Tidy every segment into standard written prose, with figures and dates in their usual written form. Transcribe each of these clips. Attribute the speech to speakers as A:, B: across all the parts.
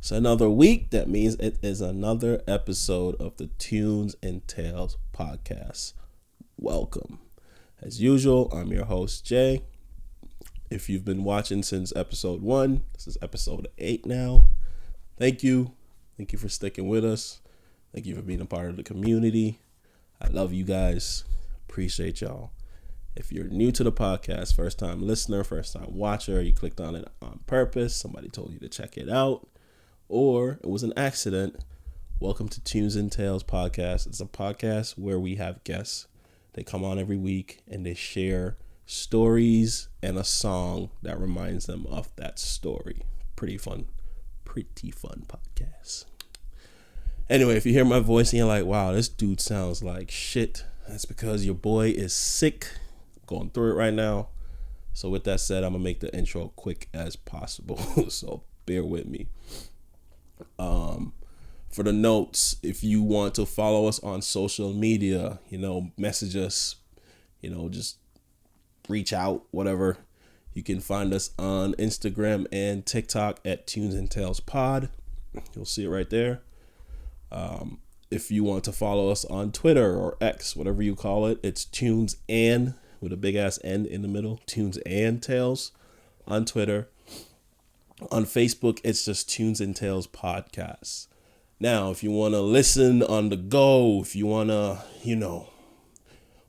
A: It's another week. That means it is another episode of the Tunes and Tales podcast. Welcome. As usual, I'm your host, Jay. If you've been watching since episode 1, this is episode 8 now. Thank you. Thank you for sticking with us. Thank you for being a part of the community. I love you guys. Appreciate y'all. If you're new to the podcast, first time listener, first time watcher, you clicked on it on purpose, somebody told you to check it out, or it was an accident, welcome to Tunes and Tales podcast. It's a podcast where we have guests. They come on every week and they share stories and a song that reminds them of that story. Pretty fun podcast. Anyway, if you hear my voice and you're like, wow, this dude sounds like shit, that's because your boy is sick. Going through it right now. So with that said, I'm gonna make the intro quick as possible. So bear with me. For the notes, if you want to follow us on social media, message us, just reach out, whatever. You can find us on Instagram and TikTok at tunesandtalespod. You'll see it right there. If you want to follow us on Twitter or X, whatever you call it, it's Tunes and with a big ass N in the middle, Tunes and Tales on Twitter. On Facebook, it's just Tunes and Tales Podcast. Now, if you want to listen on the go, if you want to,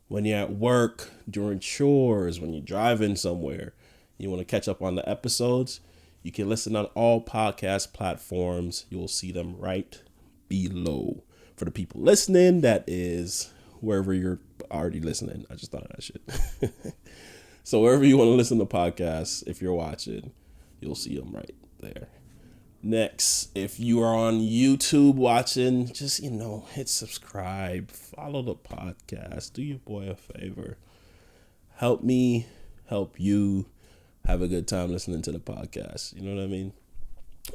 A: when you're at work, during chores, when you're driving somewhere, you want to catch up on the episodes, you can listen on all podcast platforms. You'll see them right below. For the people listening, that is wherever you're already listening. I just thought of that shit. So wherever you want to listen to podcasts, if you're watching, you'll see them right there. Next, if you are on YouTube watching, just, hit subscribe, follow the podcast, do your boy a favor. Help me, help you have a good time listening to the podcast. You know what I mean?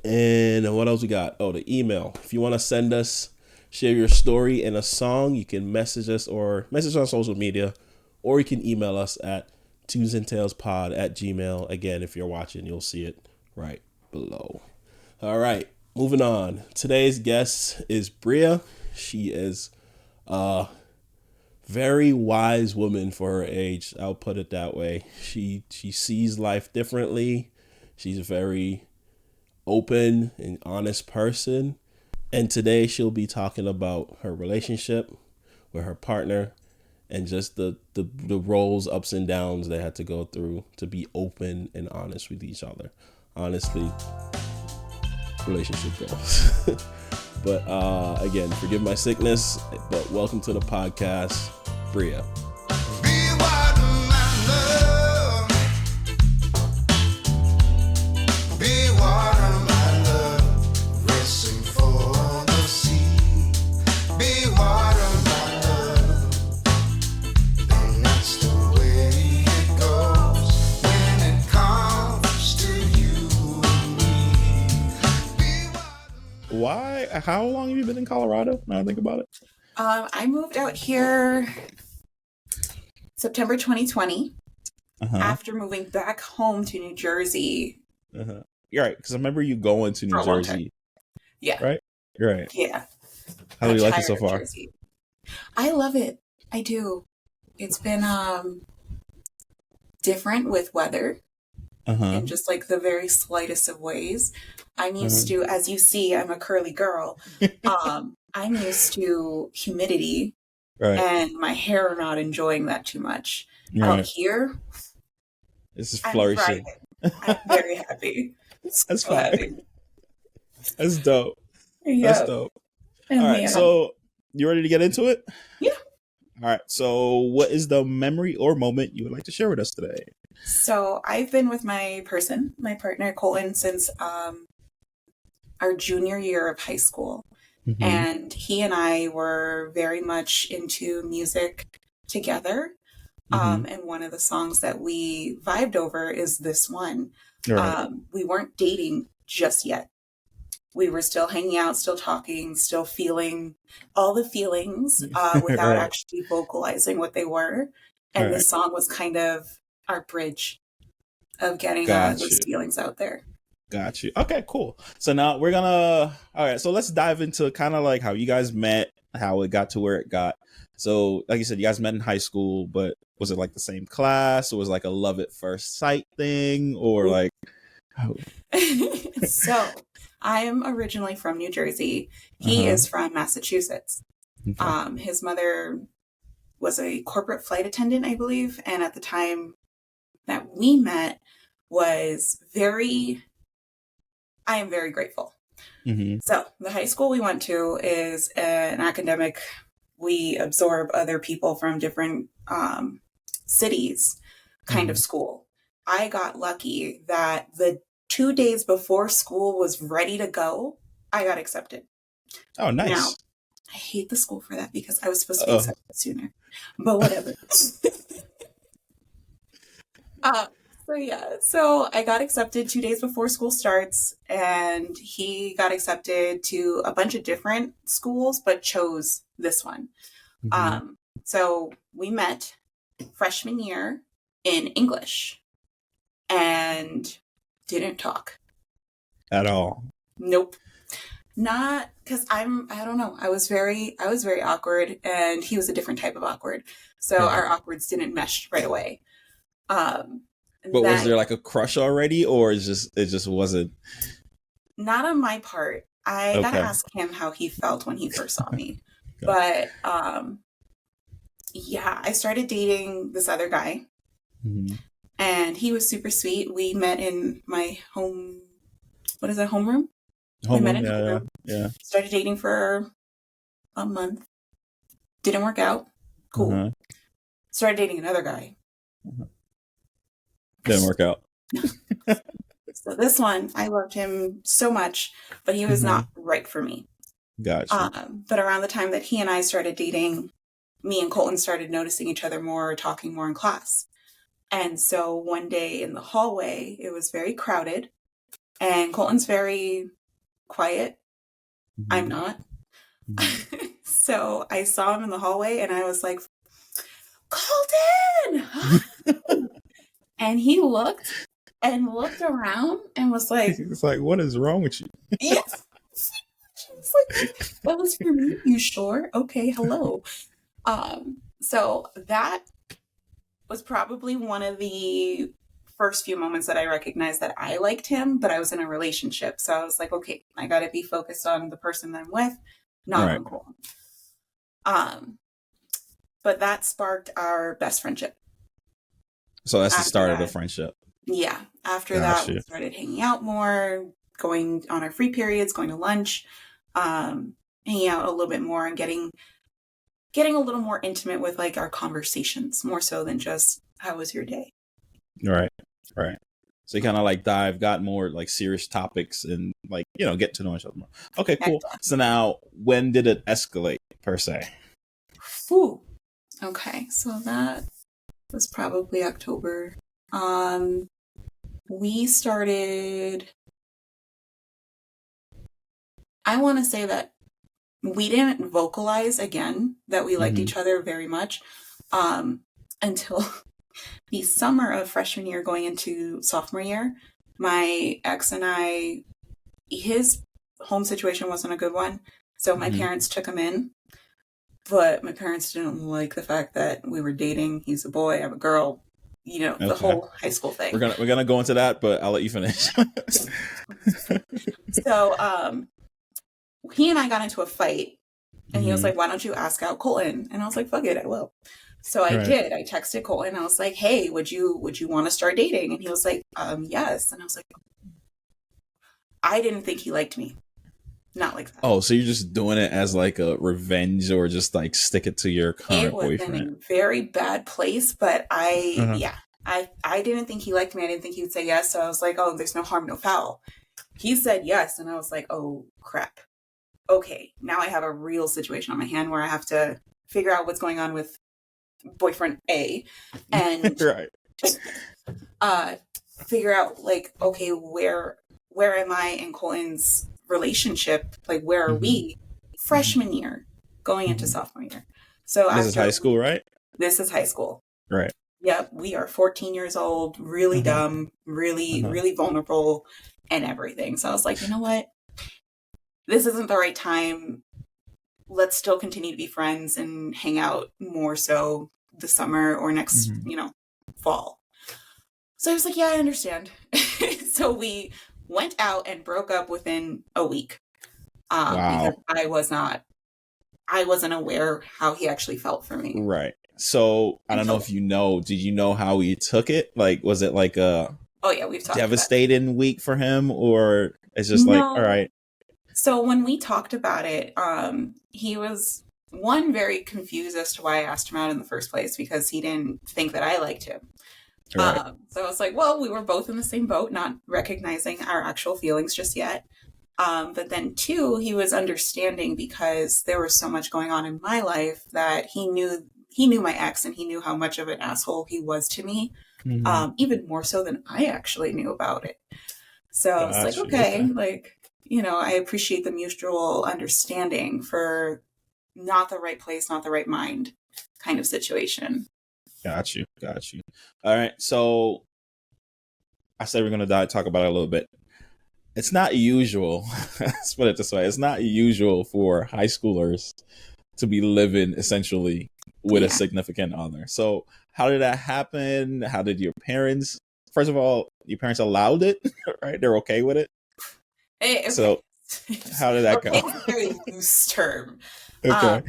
A: And what else we got? Oh, the email. If you want to send us, share your story and a song, you can message us or message on social media, or you can email us at tunesandtalespod@gmail.com. Again, if you're watching, you'll see it right below. All right, moving on. Today's guest is Brea. She is a very wise woman for her age. I'll put it that way. She sees life differently. She's a very open and honest person. And today she'll be talking about her relationship with her partner and just the roles, ups and downs they had to go through to be open and honest with each other. Honestly, relationship goals. But again, forgive my sickness, but welcome to the podcast, Brea. Why? How long have you been in Colorado? Now I think about it.
B: I moved out here September 2020 after moving back home to New Jersey.
A: You're right, because I remember you going to New Jersey.
B: Yeah.
A: Right? You're right.
B: Yeah.
A: How do you like it so far?
B: Jersey. I love it. I do. It's been different with weather. In just like the very slightest of ways. I'm used to, as you see, I'm a curly girl. I'm used to humidity, and my hair not enjoying that too much. Out here,
A: this is flourishing.
B: I'm very happy.
A: That's fine. Happy. That's dope.
B: Yep.
A: That's dope. All right, so you ready to get into it?
B: Yeah.
A: All right, so what is the memory or moment you would like to share with us today?
B: So I've been with my partner, Colton, since our junior year of high school. And he and I were very much into music together. And one of the songs that we vibed over is this one. Right. We weren't dating just yet. We were still hanging out, still talking, still feeling all the feelings without actually vocalizing what they were. And this song was kind of our bridge of getting those feelings out there.
C: Got you. Okay, cool. So now we're gonna. All right. So let's dive into kind of like how you guys met, how it got to where it got. So, like you said, you guys met in high school, but was it like the same class, or was it like a love at first sight thing, or like? Oh.
B: So, I am originally from New Jersey. He
C: Uh-huh.
B: is from Massachusetts.
C: Okay.
B: His mother was a corporate flight attendant, I believe, and at the time that we met was very, I am very grateful.
C: Mm-hmm.
B: So the high school we went to is an academic, we absorb other people from different cities kind of
C: Mm-hmm.
B: school. I got lucky that the 2 days before school was ready to go, I got accepted.
C: Oh,
B: Now,
C: nice.
B: I hate the school for that because I was supposed to be
C: Oh.
B: accepted sooner, but whatever. uh, so I got accepted 2 days before school starts, and he got accepted to a bunch of different schools, but chose this one.
C: Mm-hmm.
B: So we met freshman year in English and didn't talk.
C: At all.
B: Nope. Not because I don't know. I was very awkward, and he was a different type of awkward. So
C: Right.
B: our awkwards didn't mesh right away.
C: But was
B: That
C: there like a crush already, or it just wasn't?
B: Not on my part. I gotta
C: Okay.
B: ask him how he felt when he first saw me.
C: Gotcha.
B: But yeah, I started dating this other guy,
C: Mm-hmm.
B: and he was super sweet. We met in my home. What is that, homeroom? We met
C: Homeroom.
B: in
C: Yeah.
B: homeroom.
C: Yeah.
B: Started dating for a month. Didn't work out.
C: Yeah.
B: Cool.
C: Uh-huh.
B: Started dating another guy.
C: Didn't work out.
B: So this one, I loved him so much, but he was
C: Mm-hmm.
B: not right for me.
C: Gotcha.
B: But around the time that he and I started dating, me and Colton started noticing each other more, talking more in class. And so one day in the hallway, it was very crowded, and Colton's very quiet. I'm
C: Mm-hmm.
B: not.
C: Mm-hmm.
B: So I saw him in the hallway, and I was like, Colton! And he looked around and was like,
C: It's like, what is wrong with you?
B: yes. It's like, that was for me. You sure? Okay, hello. So that was probably one of the first few moments that I recognized that I liked him, but I was in a relationship. So I was like, okay, I got to be focused on the person I'm with, not
C: Right.
B: on Colton. But that sparked our best friendship.
C: So that's the
B: After
C: start of the
B: that,
C: friendship.
B: yeah, after that, we
C: Gotcha.
B: started hanging out more, going on our free periods, going to lunch, hanging out a little bit more, and getting a little more intimate with like our conversations, more so than just how was your day.
C: Right. Right. So you kind of like got more like serious topics and like, get to know each other more. Okay, cool. So now when did it escalate per se?
B: Ooh. Okay, so that was probably October. We started, I want to say that we didn't vocalize again that we liked each other very much until the summer of freshman year going into sophomore year. My ex and I, his home situation wasn't a good one, so my parents took him in, but my parents didn't like the fact that we were dating. He's a boy, I'm a girl, the whole high school thing.
C: We're gonna go into that, but I'll let you finish.
B: So he and I got into a fight, and he was like, why don't you ask out Colton? And I was like, fuck it, I will. So I did. I texted Colton. I was like, hey, would you want to start dating? And he was like, yes. And I was like, I didn't think he liked me. Not like that.
C: Oh, so you're just doing it as like a revenge, or just like stick it to your current boyfriend?
B: It was in a very bad place, but I didn't think he liked me. I didn't think he would say yes. So I was like, oh, there's no harm, no foul. He said yes. And I was like, oh, crap. Okay, now I have a real situation on my hand where I have to figure out what's going on with boyfriend A and figure out like, okay, where am I in Colton's relationship? Like, where are we? Freshman year going into sophomore year. So
C: this is high school, right?
B: This is high school.
C: Right.
B: Yep, we are 14 years old, really
C: Uh-huh.
B: dumb, really,
C: Uh-huh.
B: really vulnerable, and everything. So I was like, you know what? This isn't the right time. Let's still continue to be friends and hang out more so this summer or next,
C: Mhm.
B: fall. So I was like, yeah, I understand. So we went out and broke up within a week because
C: Wow.
B: I wasn't aware how he actually felt for me.
C: Right. So I don't know
B: Until,
C: if you know, did you know how he took it? Like, was it like a
B: oh yeah, we've talked about it.
C: devastating week for him, or it's just like, all
B: No.
C: right.
B: So when we talked about it, he was one very confused as to why I asked him out in the first place because he didn't think that I liked him.
C: All right.
B: So I was like, well, we were both in the same boat, not recognizing our actual feelings just yet. But then two, he was understanding because there was so much going on in my life that he knew my ex and he knew how much of an asshole he was to me,
C: Mhm.
B: even more so than I actually knew about it. So I was like,
C: Got you.
B: okay,
C: Okay.
B: like, I appreciate the mutual understanding for not the right place, not the right mind kind of situation.
C: Got you. Got you. All right. So I said we're gonna talk about it a little bit. It's not usual. Let's put it this way. It's not usual for high schoolers to be living essentially with a
B: Yeah.
C: significant other. So how did that happen? How did your parents? First of all, your parents allowed it, right? They're okay with it.
B: Okay.
C: So how did that
B: Okay,
C: go?
B: it's a very loose term.
C: Okay.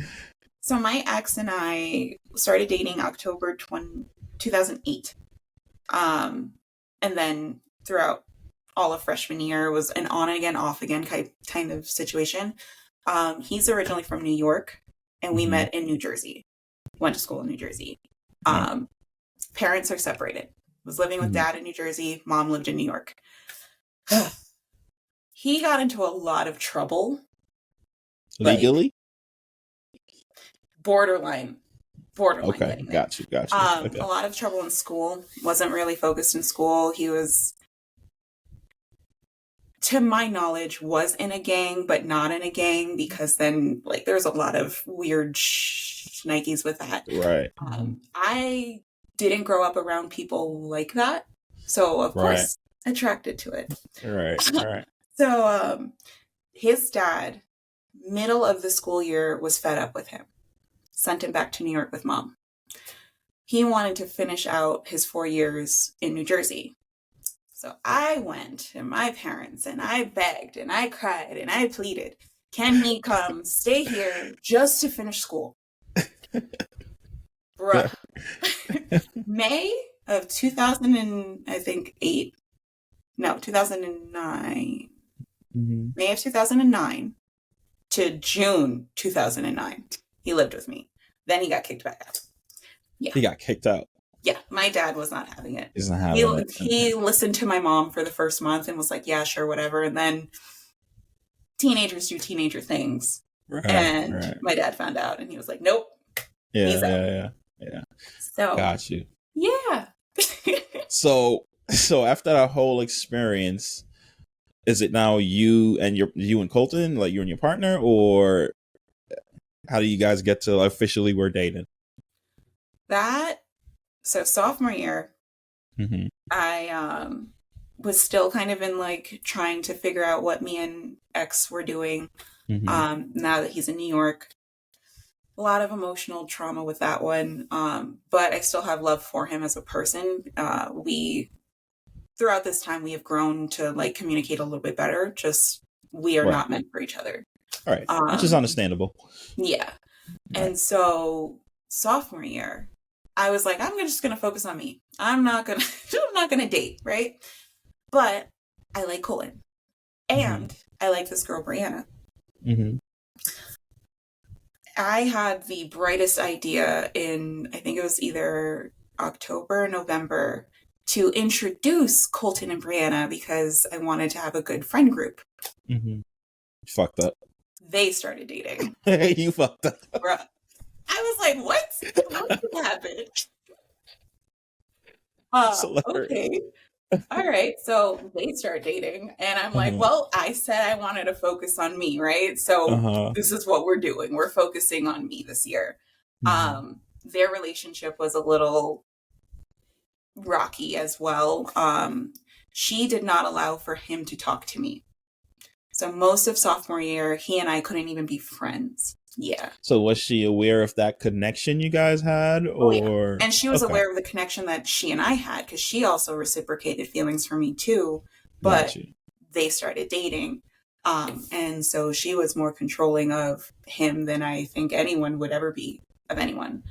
B: So my ex and I started dating October 2008. And then throughout all of freshman year was an on again, off again kind of situation. He's originally from New York and we met in New Jersey. Went to school in New Jersey.
C: Right.
B: Parents are separated. Was living with
C: Mhm.
B: dad in New Jersey, mom lived in New York. He got into a lot of trouble, like
C: Legally?
B: borderline
C: Okay.
B: getting there.
C: Got you. Got you. Okay.
B: A lot of trouble in school, wasn't really focused in school. He was, to my knowledge, was in a gang, but not in a gang because then, like, there's a lot of weird shnikes with that.
C: Right.
B: I didn't grow up around people like that, so of
C: Right.
B: course attracted to it.
C: Right. All right.
B: So his dad, middle of the school year, was fed up with him, sent him back to New York with mom. He wanted to finish out his 4 years in New Jersey. So I went to my parents and I begged and I cried and I pleaded, can he come stay here just to finish school? Bruh. May of 2000 and I think 8. No, 2009. May of 2009 to June 2009. He lived with me. Then he got kicked back out. Yeah.
C: He got kicked out.
B: Yeah, my dad was not having it.
C: He's not having it.
B: He listened to my mom for the first month and was like, yeah, sure, whatever. And then teenagers do teenager things.
C: Right.
B: And
C: Right.
B: my dad found out and he was like, nope.
C: Yeah.
B: He's out.
C: Yeah.
B: So
C: Got you.
B: yeah.
C: So after that whole experience, is it now you and Colton, like you and your partner, or how do you guys get to officially we're dating?
B: So sophomore year, I was still kind of in like trying to figure out what me and ex were doing. Now that he's in New York, a lot of emotional trauma with that one. But I still have love for him as a person. Throughout this time, we have grown to like communicate a little bit better. Just we are
C: Right.
B: not meant for each other.
C: All right, which is understandable.
B: Yeah.
C: Right.
B: And so sophomore year, I was like, I'm just going to focus on me. I'm not going to date. Right. But I like Colin and I like this girl, Brianna. I had the brightest idea in, I think it was either October or November, to introduce Colton and Brianna because I wanted to have a good friend group.
C: You fucked up.
B: They started dating.
C: You fucked up.
B: Bruh. I was like, what happened? Okay. All right. So they start dating and I'm like, well, I said I wanted to focus on me, right? So this is what we're doing. We're focusing on me this year. Their relationship was a little rocky as well. She did not allow for him to talk to me. So most of sophomore year, he and I couldn't even be friends. Yeah.
C: So was she aware of that connection you guys had,
B: Oh, yeah.
C: or?
B: And she was
C: Okay.
B: aware of the connection that she and I had, because she also reciprocated feelings for me too.
C: Got
B: But
C: you.
B: they started dating. And so she was more controlling of him than I think anyone would ever be of anyone.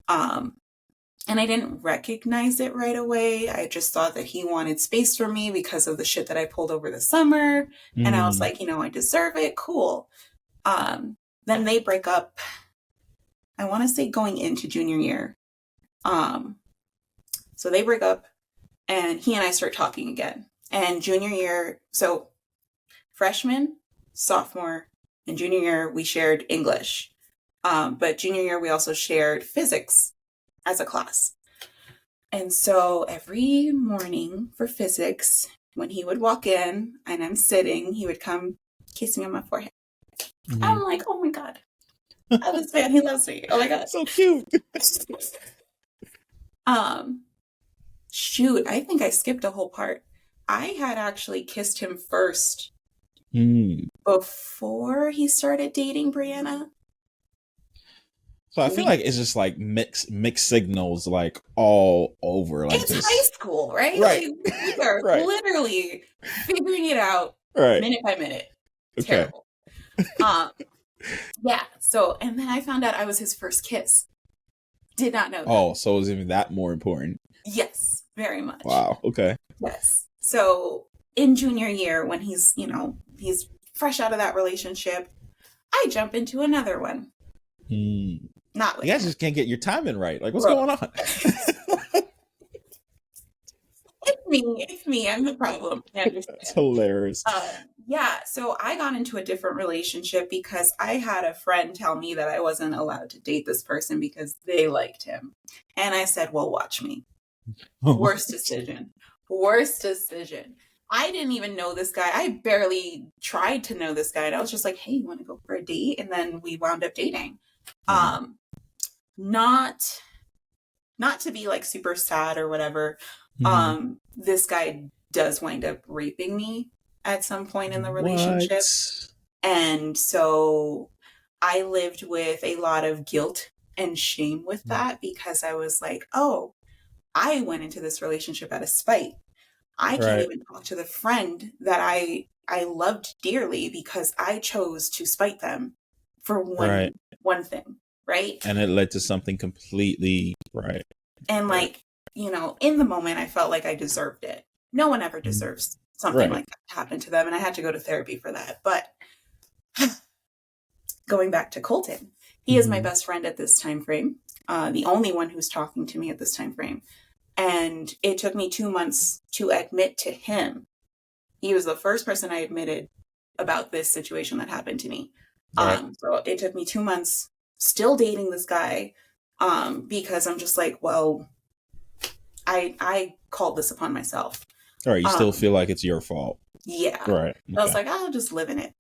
B: And I didn't recognize it right away. I just thought that he wanted space from me because of the shit that I pulled over the summer. And I was like, you know, I deserve it. Cool. Then they break up, I want to say going into junior year. So they break up and he and I start talking again. And junior year, so freshman, sophomore, and junior year, we shared English. But junior year, we also shared physics as a class. And so every morning for physics, when he would walk in and I'm sitting, he would come kiss me on my forehead. I'm like, oh my God, I love this man. He loves me. Oh my God.
C: So cute.
B: Shoot, I think I skipped a whole part. I had actually kissed him first before he started dating Brianna.
C: So I feel like it's just like mixed signals like all over. Like
B: it's
C: just
B: high school, right?
C: Right.
B: Like, we are
C: Right.
B: literally figuring it out
C: right.
B: minute by minute.
C: Okay.
B: Terrible. Yeah. So, and then I found out I was his first kiss. Did not know that.
C: Oh, so it was even that more important.
B: Yes, very much.
C: Wow. Okay.
B: Yes. So in junior year, when he's, you know, he's fresh out of that relationship, I jump into another one. Not with
C: you guys
B: him.
C: just can't get your timing right. Like, what's going on?
B: It's me. I'm the problem.
C: That's hilarious.
B: Yeah. So I got into a different relationship because I had a friend tell me that I wasn't allowed to date this person because they liked him. And I said, well, watch me. Worst decision. I didn't even know this guy. I barely tried to know this guy. And I was just like, hey, you want to go for a date? And then we wound up dating. Not to be like super sad or whatever. This guy does wind up raping me at some point in the relationship. And so I lived with a lot of guilt and shame with that because I was like, oh, I went into this relationship out of spite. I can't even talk to the friend that I loved dearly because I chose to spite them for one thing, right?
C: And it led to something completely right.
B: And like, you know, in the moment, I felt like I deserved it. No one ever deserves something like that to happen to them. And I had to go to therapy for that. But going back to Colton, he is my best friend at this time frame. The only one who's talking to me at this time frame. And it took me 2 months to admit to him. He was the first person I admitted about this situation that happened to me. So it took me 2 months still dating this guy because I'm just like, well, I called this upon myself.
C: All right. You still feel like it's your fault.
B: Yeah.
C: Right. Okay.
B: I was like, I'll just live in it.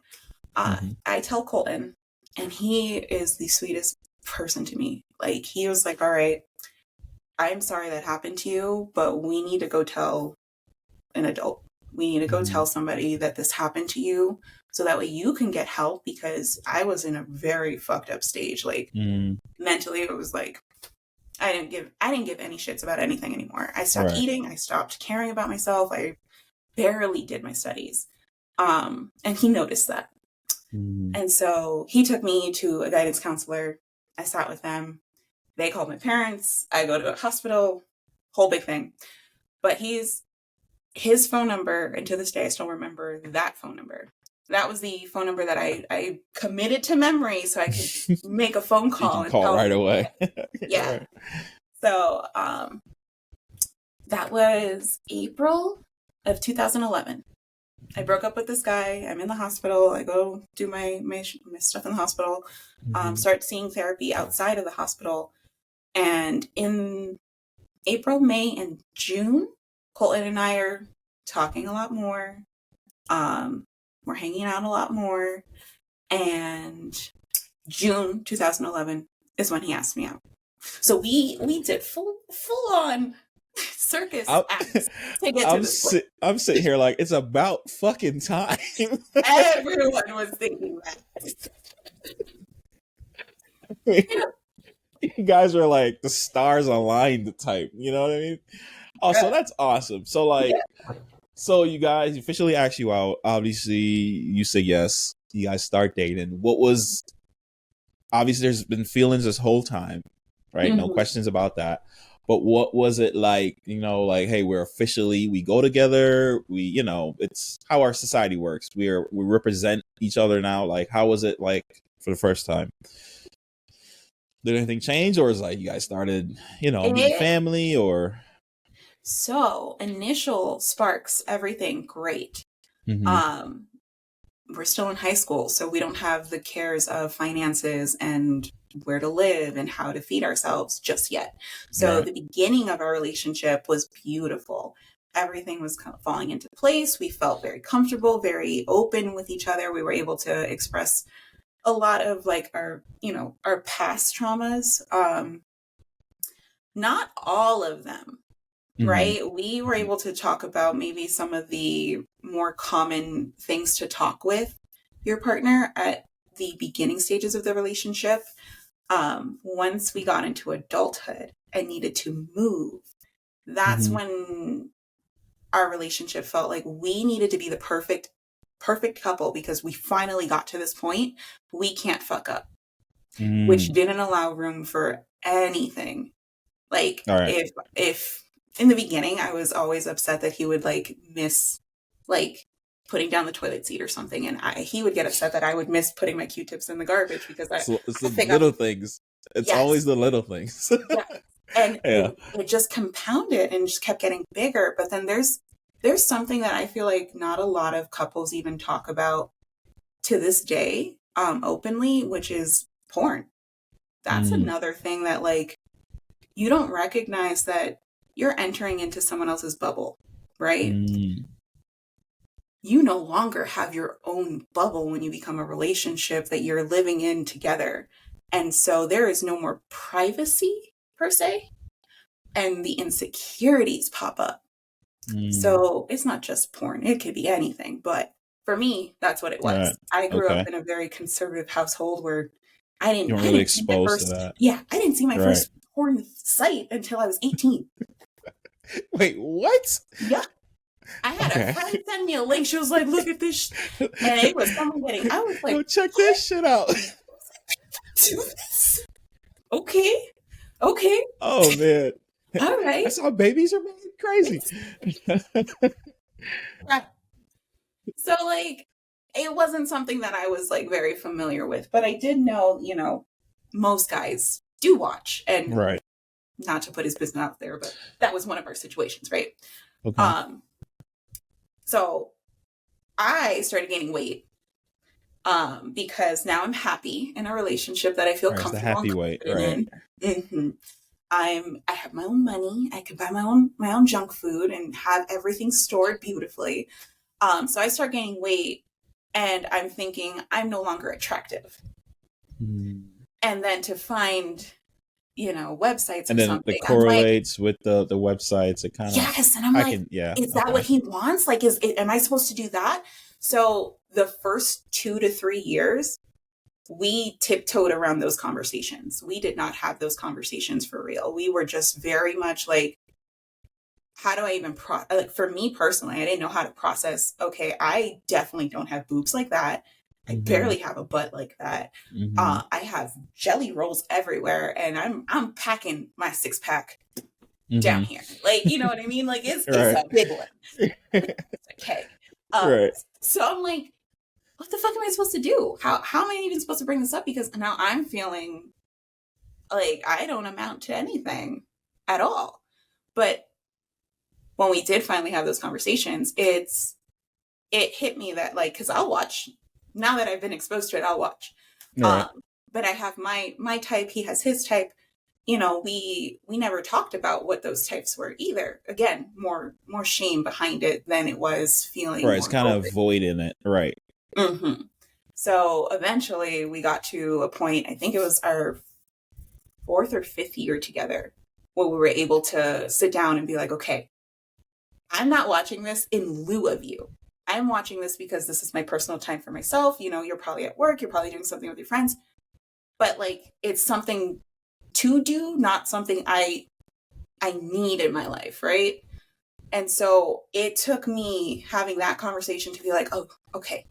B: I tell Colton, and he is the sweetest person to me. Like, he was like, all right, I'm sorry that happened to you, but we need to go tell an adult. We need to go tell somebody that this happened to you so that way you can get help, because I was in a very fucked up stage. Like, mentally, it was like, I didn't give any shits about anything anymore. I stopped eating. I stopped caring about myself. I barely did my studies. And he noticed that. And so he took me to a guidance counselor. I sat with them. They called my parents. I go to a hospital, whole big thing. But his phone number, and to this day, I still remember that phone number. That was the phone number that I committed to memory so I could make a phone call.
C: You can call right away.
B: Yeah. Right. So that was April of 2011. I broke up with this guy. I'm in the hospital. I go do my stuff in the hospital, start seeing therapy outside of the hospital. And in April, May, and June, Colton and I are talking a lot more. We're hanging out a lot more. And June 2011 is when he asked me out. So we did full on circus
C: I'm,
B: acts to get to this point.
C: I'm sitting here like it's about fucking time.
B: Everyone was thinking that.
C: You guys are like the stars aligned type. You know what I mean? Oh, so that's awesome. So like, so you guys officially asked you out. Obviously, you say yes. You guys start dating. What was obviously there's been feelings this whole time, right? No questions about that. But what was it like, you know, like, hey, we go together, it's how our society works. We represent each other now. Like, how was it like for the first time? Did anything change, or is like you guys started, meeting family, or?
B: So initial sparks, everything great. We're still in high school, so we don't have the cares of finances and where to live and how to feed ourselves just yet. So the beginning of our relationship was beautiful. Everything was kind of falling into place. We felt very comfortable, very open with each other. We were able to express a lot of like our past traumas. Not all of them. Right? We were able to talk about maybe some of the more common things to talk with your partner at the beginning stages of the relationship. Once we got into adulthood and needed to move, that's when our relationship felt like we needed to be the perfect couple, because we finally got to this point. We can't fuck up, which didn't allow room for anything. Like if in the beginning, I was always upset that he would like miss like putting down the toilet seat or something. And he would get upset that I would miss putting my Q-tips in the garbage because
C: it's the little things. It's always the little things.
B: And it just compounded and just kept getting bigger. But then there's something that I feel like not a lot of couples even talk about to this day, openly, which is porn. That's another thing that like, you don't recognize that you're entering into someone else's bubble, right? You no longer have your own bubble when you become a relationship that you're living in together. And so there is no more privacy per se, and the insecurities pop up. So it's not just porn. It could be anything. But for me, that's what it was. I grew up in a very conservative household where I didn't
C: really exposed to that.
B: Yeah, I didn't see my first porn site until I was 18.
C: Wait, what?
B: Yeah. I had a friend send me a link. She was like, look at this. And it was someone getting, I was like,
C: go check this shit out.
B: Do this? Okay.
C: Oh, man.
B: All right.
C: I saw babies are made crazy.
B: So, like, it wasn't something that I was, like, very familiar with. But I did know, most guys do watch. And not to put his business out there, but that was one of our situations, right?
C: Okay.
B: So I started gaining weight because now I'm happy in a relationship that I feel comfortable
C: the happy weight,
B: in. I have my own money. I can buy my own junk food and have everything stored beautifully. So I start gaining weight, and I'm thinking I'm no longer attractive. And then to find websites,
C: and then it correlates with the websites. It kind of
B: and I'm like, is that what he wants? Like, am I supposed to do that? So the first 2 to 3 years, we tiptoed around those conversations. We did not have those conversations for real. We were just very much like, how do I even like, for me personally, I didn't know how to process. Okay, I definitely don't have boobs like that. I barely have a butt like that. I have jelly rolls everywhere, and I'm packing my 6-pack down here. Like, you know what I mean? Like, it's a big one. Okay. So I'm like, what the fuck am I supposed to do? How am I even supposed to bring this up? Because now I'm feeling like I don't amount to anything at all. But when we did finally have those conversations, it hit me that, like, because I'll watch. Now that I've been exposed to it, I'll watch. But I have my type, he has his type. We never talked about what those types were either. Again, more shame behind it than it was feeling.
C: Right, it's kind of void in it. Right.
B: So eventually we got to a point, I think it was our 4th or 5th year together, where we were able to sit down and be like, okay, I'm not watching this in lieu of you. I'm watching this because this is my personal time for myself. You know, you're probably at work, you're probably doing something with your friends, but like, it's something to do, not something I need in my life, right? And so it took me having that conversation to be like, oh, okay.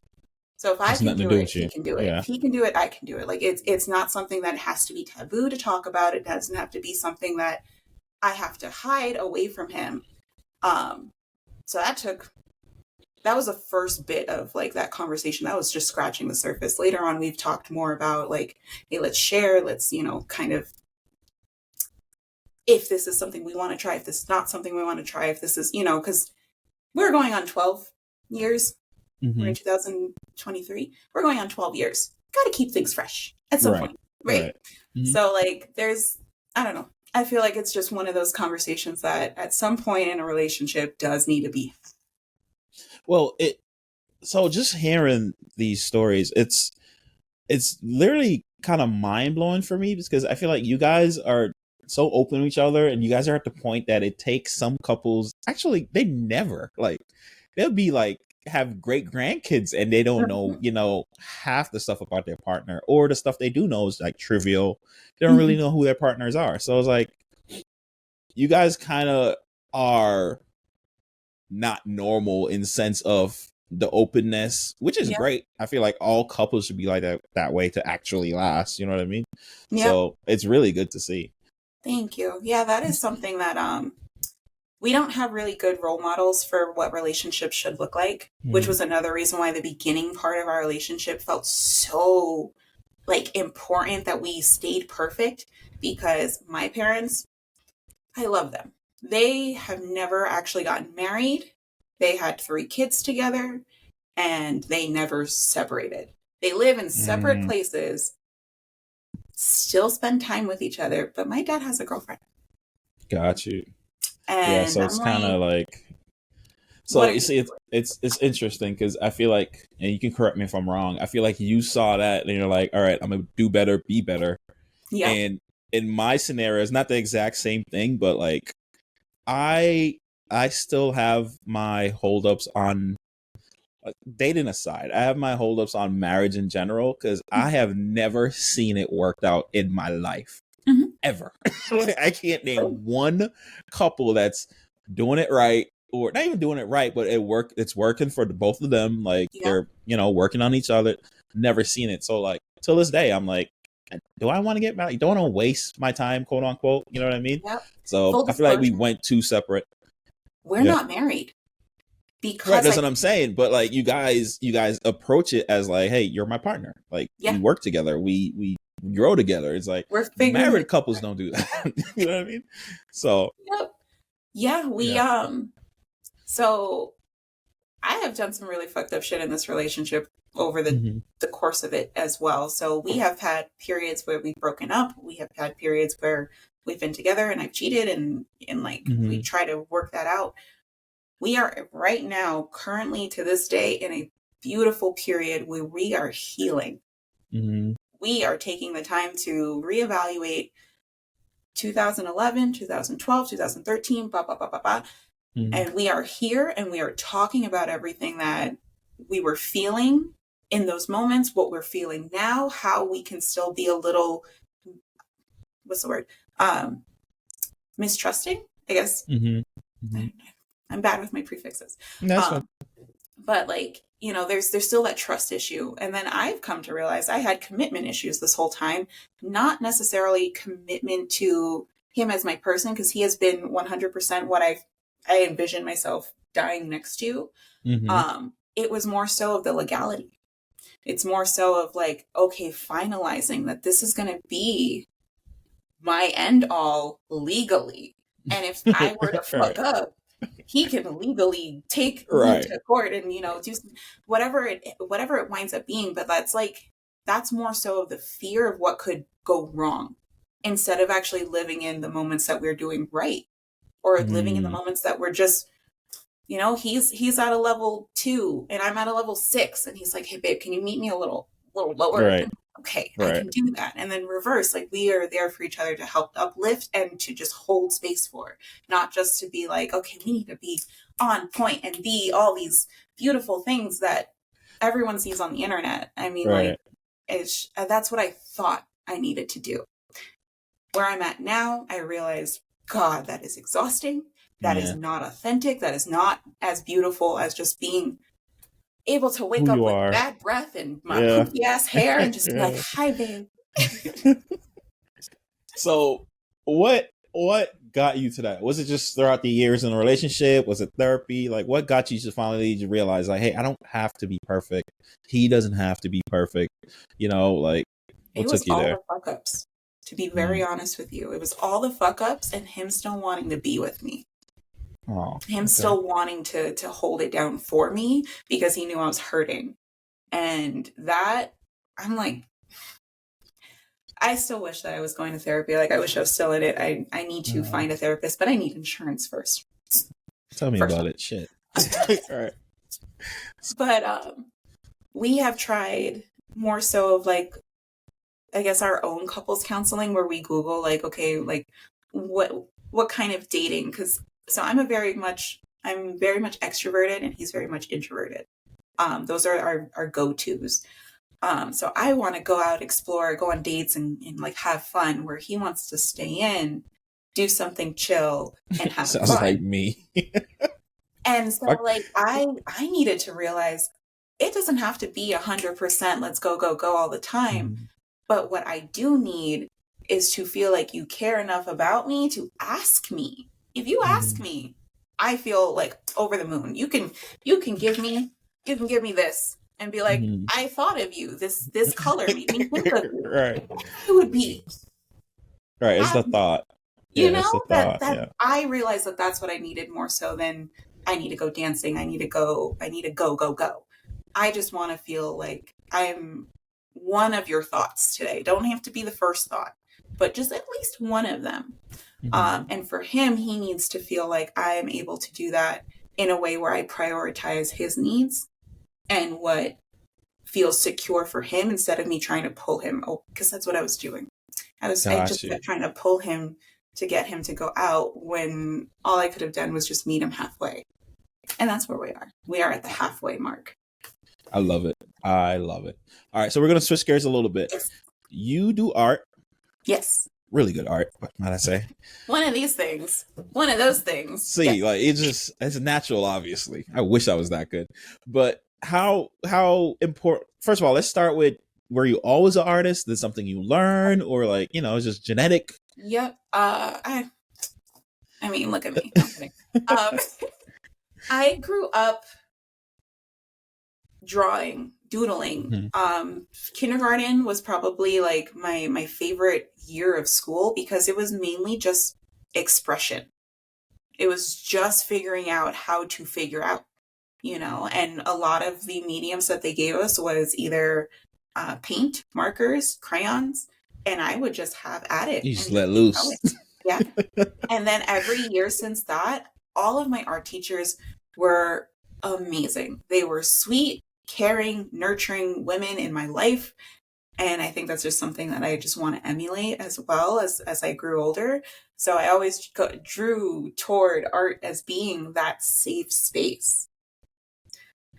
B: So if I
C: Has
B: can
C: nothing to
B: do
C: do
B: it,
C: with you.
B: he can do it.
C: Yeah.
B: If he can do it, I can do it. Like it's not something that has to be taboo to talk about. It doesn't have to be something that I have to hide away from him. So that was the first bit of like that conversation. That was just scratching the surface. Later on, we've talked more about like, hey, let's share. Let's, you know, kind of, if this is something we want to try, if this is not something we want to try, if this is, you know, because we're going on 12 years. We're in 2023. We're going on 12 years. Got to keep things fresh at some point. Right. So like I don't know. I feel like it's just one of those conversations that at some point in a relationship does need to be.
C: Well, so just hearing these stories, it's literally kind of mind blowing for me because I feel like you guys are so open to each other and you guys are at the point that it takes some couples, actually, they never, like, they'll be like, have great grandkids and they don't know, you know, half the stuff about their partner, or the stuff they do know is like trivial. They don't really know who their partners are. So it's like, you guys kind of are not normal in sense of the openness, which is great. I feel like all couples should be like that way to actually last. You know what I mean? Yeah. So it's really good to see.
B: Thank you. Yeah, that is something that we don't have really good role models for what relationships should look like, which was another reason why the beginning part of our relationship felt so like important that we stayed perfect, because my parents, I love them. They have never actually gotten married. They had 3 kids together and they never separated. They live in separate places, still spend time with each other, but my dad has a girlfriend.
C: Got you.
B: And
C: yeah, so it's kind of like, so you see, it's interesting because I feel like, and you can correct me if I'm wrong, I feel like you saw that and you're like, all right, I'm gonna do better, be better. Yeah. And in my scenario, it's not the exact same thing, but like I still have my holdups on dating aside. I have my holdups on marriage in general because I have never seen it worked out in my life. Ever. I can't name one couple that's doing it right, or not even doing it right, but it's working for both of them. Like they're, you know, working on each other. Never seen it. So like till this day, I'm like, do I want to get married? Don't want to waste my time, quote unquote. You know what I mean? Yep. So I feel like we went too separate.
B: We're not married.
C: Because that's what I'm saying. But like you guys approach it as like, hey, you're my partner. Like we work together. We grow together. It's like married couples don't do that. You know what I mean? So
B: so I have done some really fucked up shit in this relationship over the course of it as well. So we have had periods where we've broken up. We have had periods where we've been together and I've cheated and like we try to work that out. We are right now, currently to this day, in a beautiful period where we are healing. We are taking the time to reevaluate 2011, 2012, 2013, blah, blah, blah, blah, blah. And we are here and we are talking about everything that we were feeling in those moments, what we're feeling now, how we can still be a little, what's the word? Mistrusting, I guess. I'm bad with my prefixes. But like, you know, there's still that trust issue. And then I've come to realize I had commitment issues this whole time, not necessarily commitment to him as my person, because he has been 100% what I envisioned myself dying next to. It was more so of the legality. It's more so of like, okay, finalizing that this is going to be my end all legally. And if I were to fuck up, he can legally take me to court and, you know, do whatever it winds up being. But that's more so of the fear of what could go wrong instead of actually living in the moments that we're doing right, or living in the moments that we're just, you know, he's at a level 2 and I'm at a level 6 and he's like, hey babe, can you meet me a little lower?
C: Right.
B: I'm okay, I
C: Right.
B: can do that. And then reverse, like we are there for each other to help uplift and to just hold space for, not just to be like, okay, we need to be on point and be all these beautiful things that everyone sees on the internet. I mean,
C: Right.
B: like, that's what I thought I needed to do. Where I'm at now, I realize, God, that is exhausting. That is not authentic. That is not as beautiful as just being able to wake
C: Who
B: up
C: you
B: with
C: are.
B: bad breath and my poopy ass hair and just be like, hi, babe.
C: So what got you to that? Was it just throughout the years in a relationship? Was it therapy? Like, what got you to finally realize, like, hey, I don't have to be perfect. He doesn't have to be perfect. You know, like, what
B: It was
C: took you
B: all
C: there?
B: the fuck ups, to be very honest with you. It was all the fuck ups and him still wanting to be with me.
C: Oh,
B: Him still wanting to hold it down for me because he knew I was hurting. And that, I'm like, I still wish that I was going to therapy. Like, I wish I was still in it. I need to find a therapist, but I need insurance first.
C: Tell me about it. Shit. All right.
B: But we have tried more so of like, I guess our own couples counseling where we Google like, okay, like what kind of dating? Because so I'm very much extroverted and he's very much introverted. Those are our go-tos. So I want to go out, explore, go on dates and like have fun, where he wants to stay in, do something chill and have
C: Sounds
B: fun.
C: like me.
B: And so like I needed to realize it doesn't have to be 100% let's go all the time. But what I do need is to feel like you care enough about me to ask me. If you ask me, I feel like over the moon. You can give me this and be like, I thought of you. This color made me think of you.
C: Right.
B: It would be.
C: Right. It's the thought.
B: You know, that I realized that that's what I needed more so than I need to go dancing. I need to go. I just want to feel like I'm one of your thoughts today. Don't have to be the first thought, but just at least one of them. And for him, he needs to feel like I am able to do that in a way where I prioritize his needs and what feels secure for him instead of me trying to pull him. Oh, because that's what I was doing. I just kept trying to pull him to get him to go out when all I could have done was just meet him halfway. And that's where we are. We are at the halfway mark.
C: I love it. All right. So we're going to switch gears a little bit.
B: Yes.
C: You do art.
B: Yes.
C: Really good art, might I say?
B: One of these things. One of those things.
C: See, like it's natural, obviously. I wish I was that good. But how important, first of all, let's start with, were you always an artist? Is this something you learn, or like, you know, it's just genetic?
B: Yep. I mean, look at me. I'm kidding. I grew up drawing, doodling. Kindergarten was probably like my favorite year of school because it was mainly just expression. It was just figuring out how to figure out, you know, and a lot of the mediums that they gave us was either paint, markers, crayons, and I would just have at it.
C: You just let loose.
B: Yeah. And then every year since that, all of my art teachers were amazing. They were sweet, caring, nurturing women in my life. And I think that's just something that I just want to emulate as well as I grew older. So I always drew toward art as being that safe space.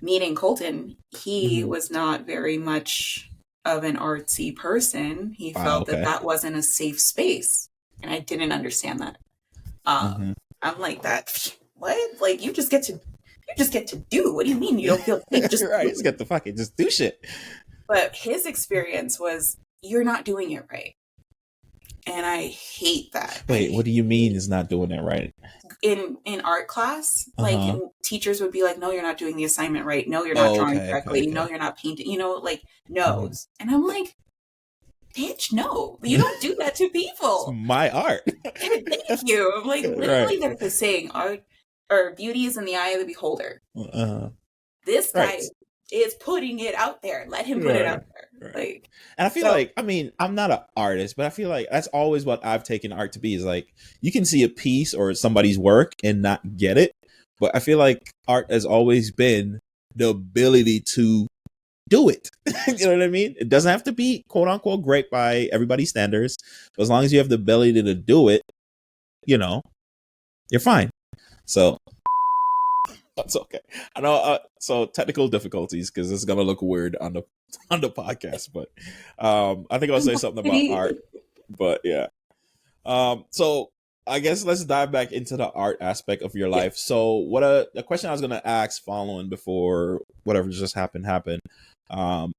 B: Meeting Colton, he was not very much of an artsy person. He felt that wasn't a safe space. And I didn't understand that. I'm like that. What? Like you just get to do. What do you mean you don't feel safe? Just
C: right. Just get the fucking just do shit.
B: But his experience was, you're not doing it right. And I hate that.
C: Wait, what do you mean is not doing it right?
B: In art class, like teachers would be like, no, you're not doing the assignment right. No, you're not drawing correctly. No, you're not painting, you know, like no's. And I'm like, bitch, no, you don't do that to people.
C: It's my art.
B: Thank you. I'm like, literally there's a saying, art or beauty is in the eye of the beholder. This guy is putting it out there. Let him put it out there. Like,
C: and I feel like, I mean, I'm not an artist, but I feel like that's always what I've taken art to be, is like, you can see a piece or somebody's work and not get it. But I feel like art has always been the ability to do it. You know what I mean? It doesn't have to be quote unquote great by everybody's standards. But as long as you have the ability to do it, you know, you're fine. So that's okay. I know. So technical difficulties because it's gonna look weird on the podcast, but I think I'll say something about art. But yeah. So I guess let's dive back into the art aspect of your life. So what the question I was gonna ask following before whatever just happened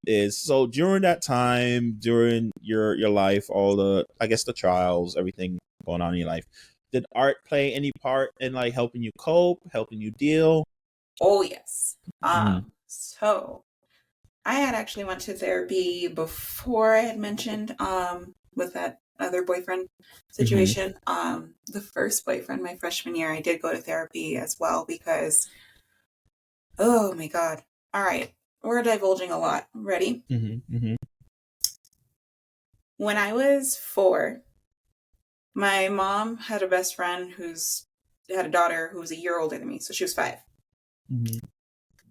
C: is so during that time, during your life, all the I guess the trials, everything going on in your life, did art play any part in like helping you cope, helping you deal?
B: Oh yes. So I had actually went to therapy before I had mentioned with that other boyfriend situation. The first boyfriend, my freshman year, I did go to therapy as well because oh my god. All right. We're divulging a lot. Ready? When I was 4, my mom had a best friend who's had a daughter who was a year older than me, so she was 5.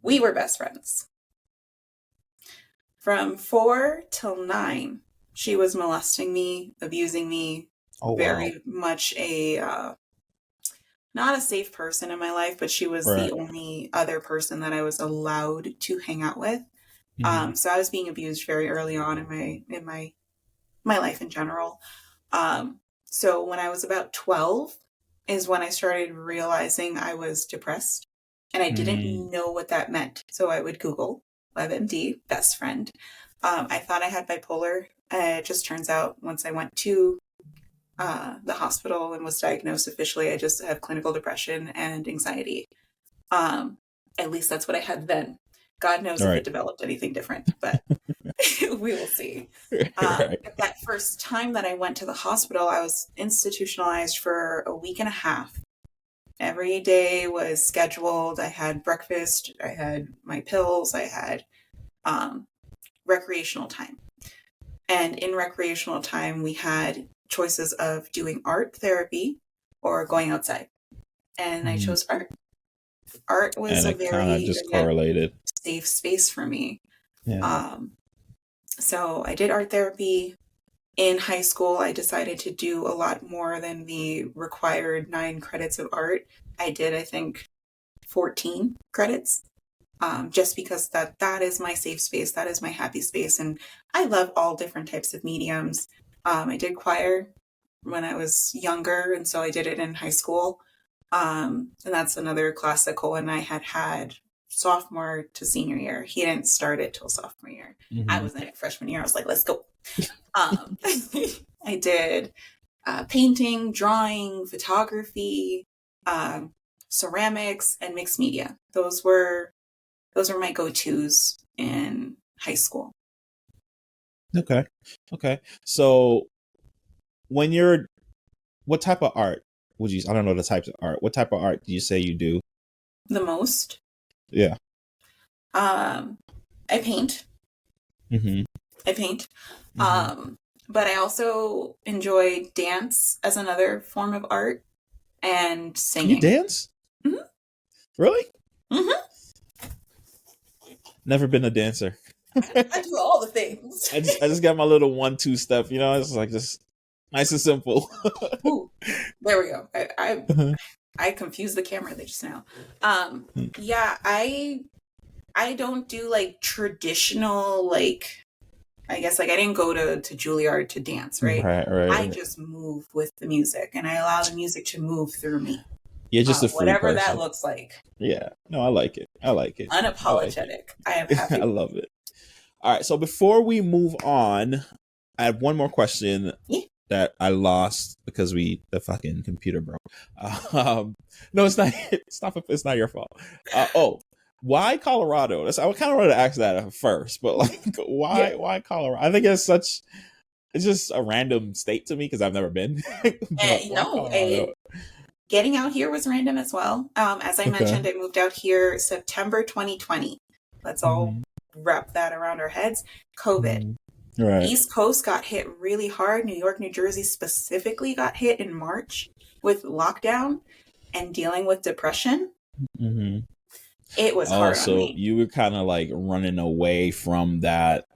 B: We were best friends. From 4 till 9, she was molesting me, abusing me. Very much a not a safe person in my life, but she was the only other person that I was allowed to hang out with. So I was being abused very early on in my life in general. So when I was about 12 is when I started realizing I was depressed, and I didn't know what that meant. So I would Google WebMD, best friend. I thought I had bipolar. It just turns out once I went to the hospital and was diagnosed officially, I just have clinical depression and anxiety. At least that's what I had then. God knows if it developed anything different, but we will see. That first time that I went to the hospital, I was institutionalized for a week and a half. Every day was scheduled. I had breakfast, I had my pills, I had recreational time. And in recreational time, we had choices of doing art therapy or going outside. And I chose art. Art was a very
C: just correlated
B: safe space for me.
C: Yeah.
B: So I did art therapy. In high school, I decided to do a lot more than the required 9 credits of art. I did, I think, 14 credits. Just because that is my safe space, that is my happy space, and I love all different types of mediums. I did choir when I was younger, and so I did it in high school. And that's another class that Cole and I had sophomore to senior year. He didn't start it till sophomore year. I was in it freshman year. I was like, let's go. I did painting, drawing, photography, ceramics, and mixed media. Those were my go-tos in high school.
C: Okay. So what type of art would you, I don't know the types of art. What type of art do you say you do?
B: The most?
C: Yeah.
B: I paint. I paint. But I also enjoy dance as another form of art and singing.
C: You dance? Really? Never been a dancer.
B: I do all the things.
C: I just got my little 1-2 step, you know, it's like just nice and simple.
B: Ooh, there we go. I confused the camera just now. Yeah, I don't do like traditional, like, I guess like I didn't go to Juilliard to dance, right? I just move with the music, and I allow the music to move through me.
C: You're just a free
B: whatever
C: person.
B: That looks like.
C: Yeah. No, I like it.
B: Unapologetic. I am happy.
C: I love it. All right. So before we move on, I have one more question that I lost because the fucking computer broke. No, it's not. Stop it. It's not your fault. Why Colorado? I kind of wanted to ask that at first, but like, why Colorado? I think it's just a random state to me because I've never been.
B: Getting out here was random as well. As I mentioned, I moved out here September 2020. Let's all wrap that around our heads. COVID.
C: Right.
B: East Coast got hit really hard. New York, New Jersey specifically got hit in March with lockdown and dealing with depression. It was
C: Oh,
B: hard on
C: so
B: me.
C: you were kind of like running away from that.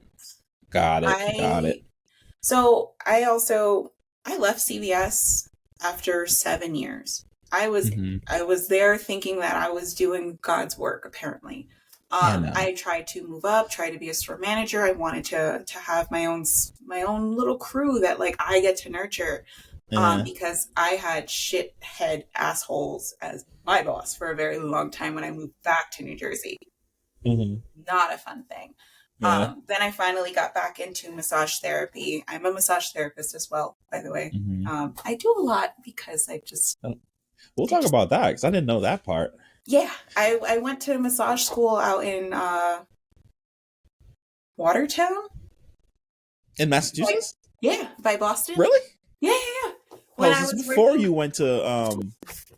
C: Got it. Got it.
B: I So I left CVS after 7 years. I was
C: Hmm.
B: I was there thinking that I was doing God's work, apparently.
C: Yeah, no.
B: I tried to move up, try to be a store manager. I wanted to have my own little crew that like I get to nurture.
C: Yeah.
B: Because I had shithead assholes as my boss for a very long time when I moved back to New Jersey.
C: Hmm.
B: Not a fun thing.
C: Yeah.
B: Then I finally got back into massage therapy. I'm a massage therapist as well, by the way.
C: Hmm.
B: I do a lot because
C: We'll talk about that because I didn't know that part.
B: yeah, I went to massage school out in Watertown.
C: In Massachusetts?
B: Yeah, by Boston.
C: Really?
B: Yeah.
C: Oh, this is before you went to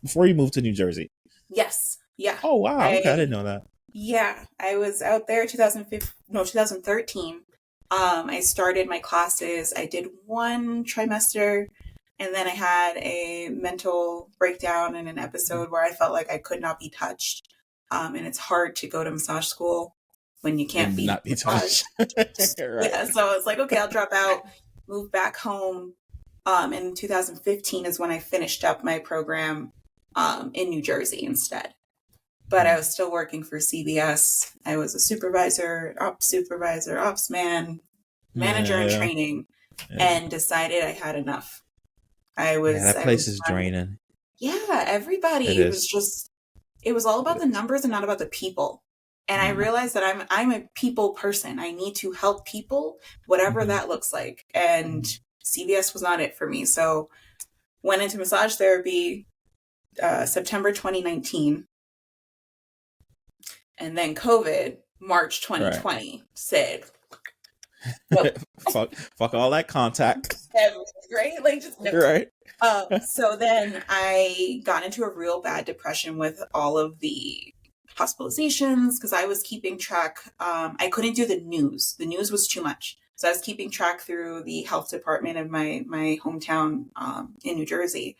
C: before you moved to New Jersey.
B: Yes. Yeah.
C: Oh wow. Okay, I didn't know that.
B: Yeah, I was out there 2013. I started my classes. I did one trimester, and then I had a mental breakdown in an episode where I felt like I could not be touched. And it's hard to go to massage school when you can't be
C: Not be touched.
B: massaged.
C: Right.
B: Yeah, so I was like, okay, I'll drop out, move back home. In 2015 is when I finished up my program in New Jersey instead. But I was still working for CVS. I was a supervisor, ops man, manager in training, and decided I had enough.
C: That place is draining.
B: Yeah, everybody. It was all about the numbers and not about the people. And I realized that I'm a people person. I need to help people, whatever that looks like. And CVS was not it for me. So went into massage therapy September 2019. And then COVID, March 2020, said, nope.
C: fuck all that contact.
B: Right? Like, just nope.
C: Right.
B: So then I got into a real bad depression with all of the hospitalizations because I was keeping track. I couldn't do the news. The news was too much. So I was keeping track through the health department of my hometown in New Jersey.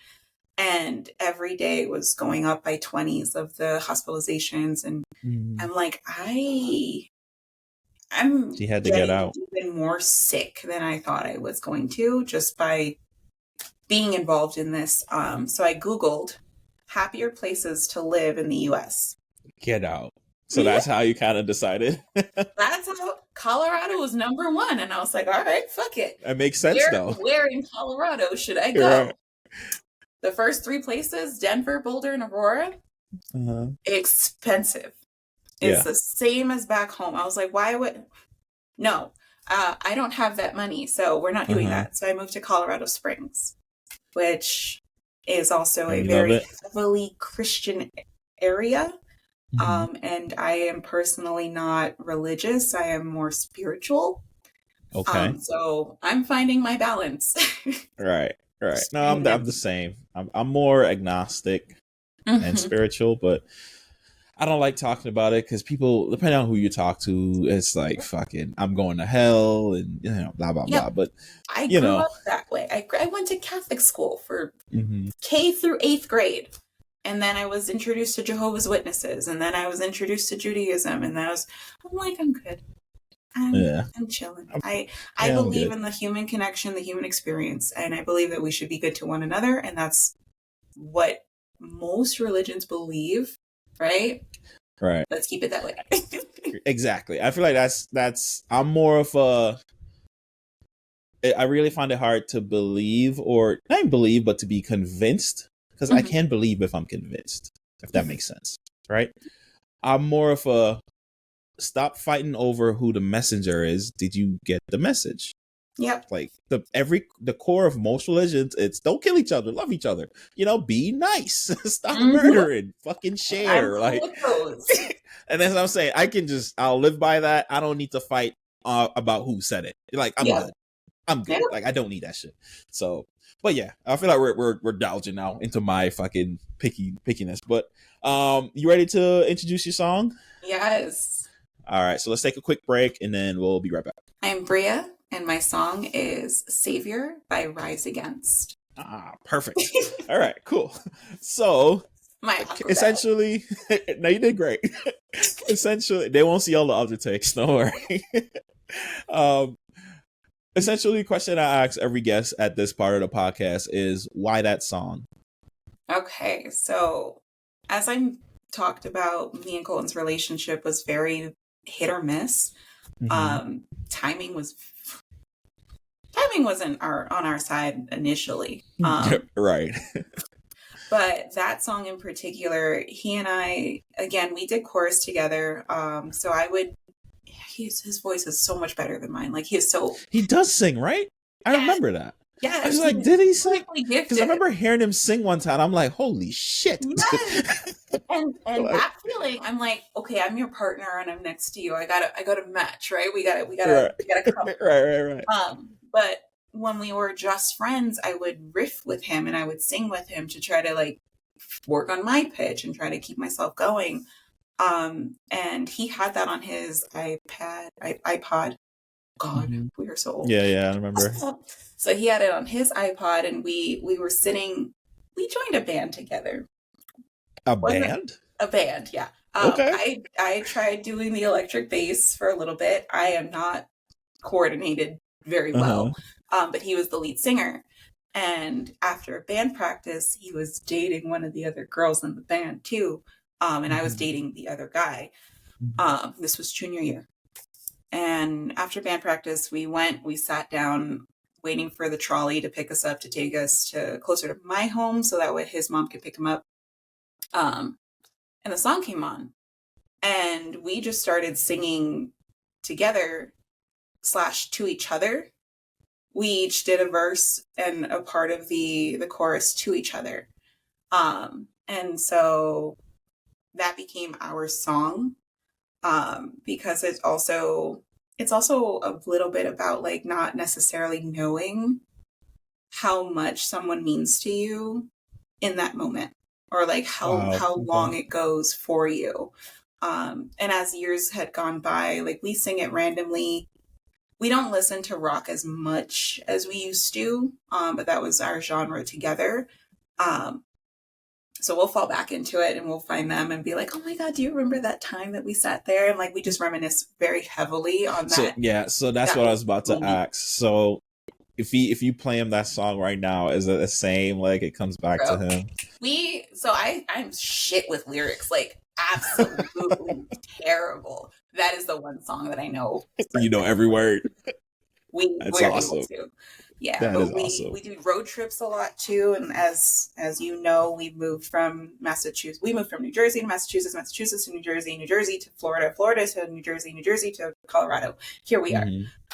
B: And every day was going up by 20s of the hospitalizations. And I'm like, I'm
C: she had to get out.
B: Even more sick than I thought I was going to just by being involved in this. So I Googled happier places to live in the US.
C: Get out. So that's how you kind of decided.
B: That's how Colorado was number one. And I was like, all right, fuck it.
C: It makes sense though.
B: Where in Colorado should I go? Right. The first three places, Denver, Boulder, and Aurora, expensive. It's the same as back home. I was like, why would... No, I don't have that money, so we're not doing that. So I moved to Colorado Springs, which is also a very heavily Christian area. And I am personally not religious. I am more spiritual.
C: Okay.
B: So I'm finding my balance.
C: Right. No, I'm the same. I'm more agnostic and spiritual, but I don't like talking about it because people, depending on who you talk to, it's like fucking I'm going to hell and blah blah blah. But
B: I grew up that way. I went to Catholic school for K through 8th grade, and then I was introduced to Jehovah's Witnesses, and then I was introduced to Judaism, and I'm like, I'm good. I'm chilling. I believe in the human connection, the human experience, and I believe that we should be good to one another, and that's what most religions believe, right? Let's keep it that way.
C: Exactly. I feel like that's I'm more of a... I really find it hard to believe, or not even believe, but to be convinced, because I can believe if I'm convinced, if that makes sense, right? I'm more of a... Stop fighting over who the messenger is. Did you get the message?
B: Yep.
C: Like the core of most religions, it's don't kill each other, love each other. Be nice. Stop murdering. Fucking share. Like, and as I'm saying, I'll live by that. I don't need to fight about who said it. Like, I'm good. I'm good. Yeah. Like, I don't need that shit. So, but yeah, I feel like we're dodging now into my fucking pickiness. But you ready to introduce your song?
B: Yes.
C: All right, so let's take a quick break and then we'll be right back.
B: I'm Brea, and my song is Savior by Rise Against.
C: Ah, perfect. All right, cool. So
B: My acrobat.
C: Essentially, no, you did great. Essentially, they won't see all the other takes. Don't worry. um, essentially, the question I ask every guest at this part of the podcast is why that song?
B: Okay, so as I talked about, me and Colton's relationship was very hit or miss. Timing wasn't on our side initially.
C: Right.
B: But that song in particular, he and I, again, we did chorus together. So his voice is so much better than mine. Like he
C: does sing, right? I remember that.
B: Yeah.
C: I was like, did he sing? Because I remember hearing him sing one time. I'm like, holy shit.
B: Yes. And like, that feeling, I'm like, okay, I'm your partner and I'm next to you. I gotta match, right? We gotta come.
C: Right.
B: But when we were just friends, I would riff with him and I would sing with him to try to like work on my pitch and try to keep myself going. And he had that on his iPod. God, we are so old.
C: Yeah, I remember.
B: So he had it on his iPod and we joined a band together.
C: A band,
B: yeah.
C: Okay.
B: I tried doing the electric bass for a little bit. I am not coordinated very well. But he was the lead singer. And after band practice, he was dating one of the other girls in the band too. And I was dating the other guy. This was junior year. And after band practice, we sat down waiting for the trolley to pick us up to take us to closer to my home so that way his mom could pick him up. And the song came on and we just started singing together / to each other. We each did a verse and a part of the chorus to each other. And so that became our song. Because it's also a little bit about like not necessarily knowing how much someone means to you in that moment or like how long it goes for you. And as years had gone by, like we sing it randomly. We don't listen to rock as much as we used to, but that was our genre together. So we'll fall back into it and we'll find them and be like, oh my God, do you remember that time that we sat there? And like, we just reminisce very heavily on that.
C: So that's what I was about to ask. So if you play him that song right now, is it the same? Like it comes back to him?
B: I'm shit with lyrics, like absolutely terrible. That is the one song that I know.
C: You know every word.
B: That's awesome. Yeah, that but we do road trips a lot too, and as you know, we moved from Massachusetts. We moved from New Jersey to Massachusetts, Massachusetts to New Jersey, New Jersey to Florida, Florida to New Jersey, New Jersey to Colorado. Here we are.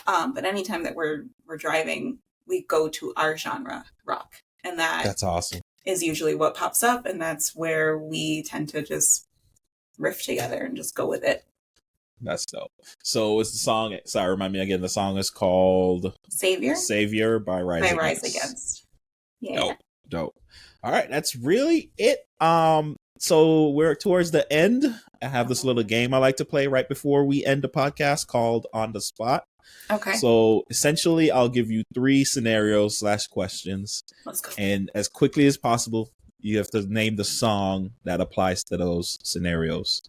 B: But anytime that we're driving, we go to our genre, rock, and that's awesome. Is usually what pops up, and that's where we tend to just riff together and just go with it.
C: That's dope. So it's the song. Sorry, remind me again. The song is called Savior by Rise Against.
B: Yeah.
C: Dope. All right, that's really it. So we're towards the end. I have this little game I like to play right before we end the podcast called On the Spot.
B: Okay.
C: So essentially, I'll give you 3 scenarios / questions.
B: Let's go.
C: And as quickly as possible, you have to name the song that applies to those scenarios.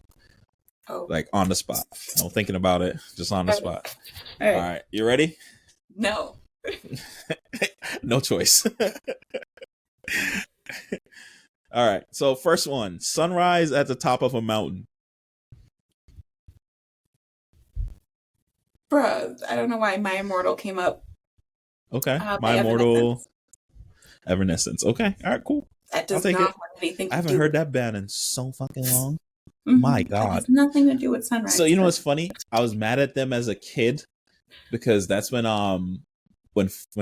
B: Oh.
C: Like on the spot. No thinking about it. Just on the spot. All right. You ready?
B: No.
C: No choice. All right. So first one. Sunrise at the top of a mountain.
B: Bruh, I don't know why My Immortal came up.
C: Okay. My Immortal. Evanescence. Okay. All right, cool.
B: That does not have anything to do.
C: I haven't heard that band in so fucking long. My God.
B: It has nothing to do with Sunrise.
C: So you know what's funny? I was mad at them as a kid because that's when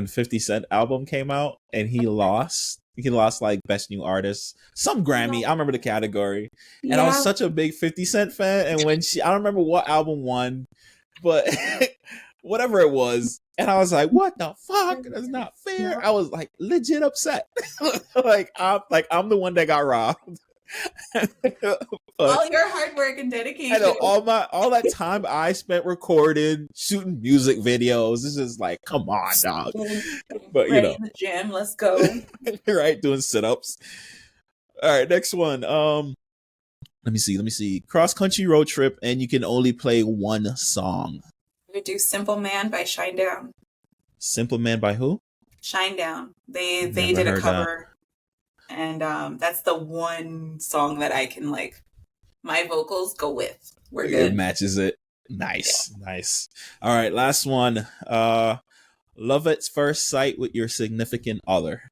C: 50 Cent album came out and he lost like best new artist, some Grammy. I remember the category. And I was such a big 50 Cent fan. And when I don't remember what album won, but whatever it was. And I was like, what the fuck? That's not fair. I was like legit upset. I'm the one that got robbed.
B: All your hard work and dedication.
C: I know all that time I spent recording, shooting music videos. This is like, come on, dog. But
B: in the gym, let's go.
C: Right, doing sit-ups. All right, next one. Let me see. Cross country road trip, and you can only play one song.
B: We would do Simple Man by Shine Down.
C: Simple Man by who?
B: Shine Down. They
C: Never
B: did a
C: heard that.
B: cover, and that's the one song that I can like my vocals go with. We're
C: It
B: good.
C: matches it. Nice, nice. All right, last one. Love at first sight with your significant other.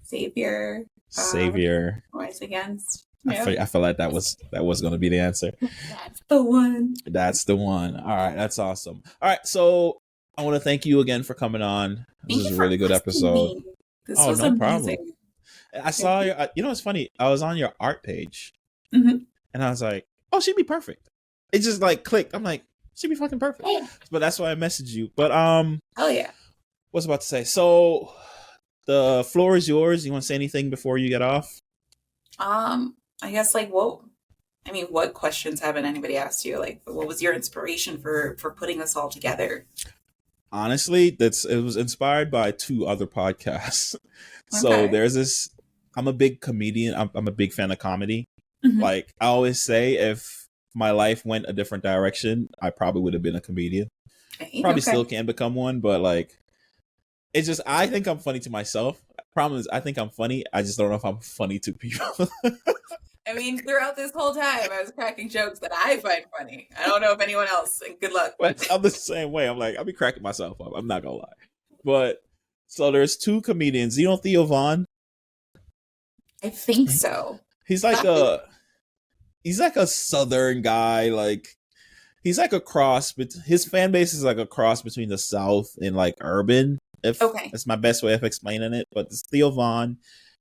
B: Savior.
C: Savior.
B: Rise Against.
C: I feel like that was going to be the answer.
B: That's the one.
C: That's the one. All right, that's awesome. All right, so I want to thank you again for coming on. This is a really good episode.
B: This was no amazing.
C: Problem. I saw your. You know, it's funny. I was on your art page,
B: and
C: I was like, "Oh, she'd be perfect." It just like clicked. I'm like, "She'd be fucking perfect." But that's why I messaged you. But
B: oh yeah.
C: What's about to say? So, the floor is yours. You want to say anything before you get off?
B: I guess like what questions haven't anybody asked you? Like, what was your inspiration for putting this all together?
C: Honestly, it was inspired by 2 other podcasts. So there's this. I'm a big comedian. I'm a big fan of comedy.
B: Mm-hmm.
C: Like I always say, if my life went a different direction, I probably would have been a comedian. Probably still can become one, but like, it's just I think I'm funny to myself. Problem is, I think I'm funny. I just don't know if I'm funny to people.
B: I mean, throughout this whole time, I was cracking jokes that I find funny. I don't know if anyone else. Good luck.
C: But I'm the same way. I'm like, I'll be cracking myself up. I'm not gonna lie. But so there's 2 comedians. You know Theo Von?
B: I think so.
C: He's like a Southern guy. Like he's like a cross, but his fan base is like a cross between the South and like urban. That's my best way of explaining it. But it's Theo Von.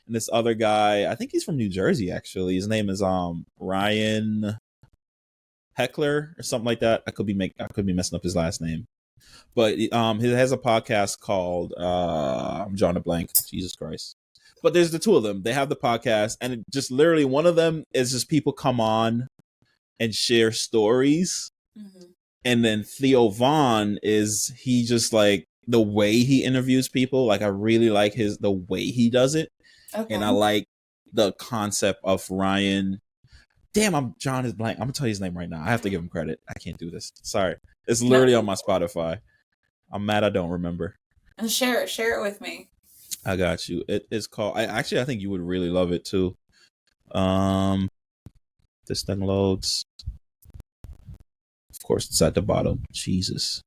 C: And this other guy, I think he's from New Jersey, actually. His name is Ryan Heckler or something like that. I could be messing up his last name. But he has a podcast called I'm drawing a blank. Jesus Christ. But there's the 2 of them. They have the podcast, and it just literally one of them is just people come on and share stories. Mm-hmm. And then Theo Von he just like the way he interviews people. Like I really like the way he does it. Okay. And I like the concept of Ryan. Damn, I'm drawing his blank. I'm gonna tell you his name right now. I have to give him credit. I can't do this. Sorry. It's literally on my Spotify. I'm mad I don't remember.
B: And share it with me.
C: I got you. It is called. I think you would really love it too. This thing loads. Of course, it's at the bottom. Jesus.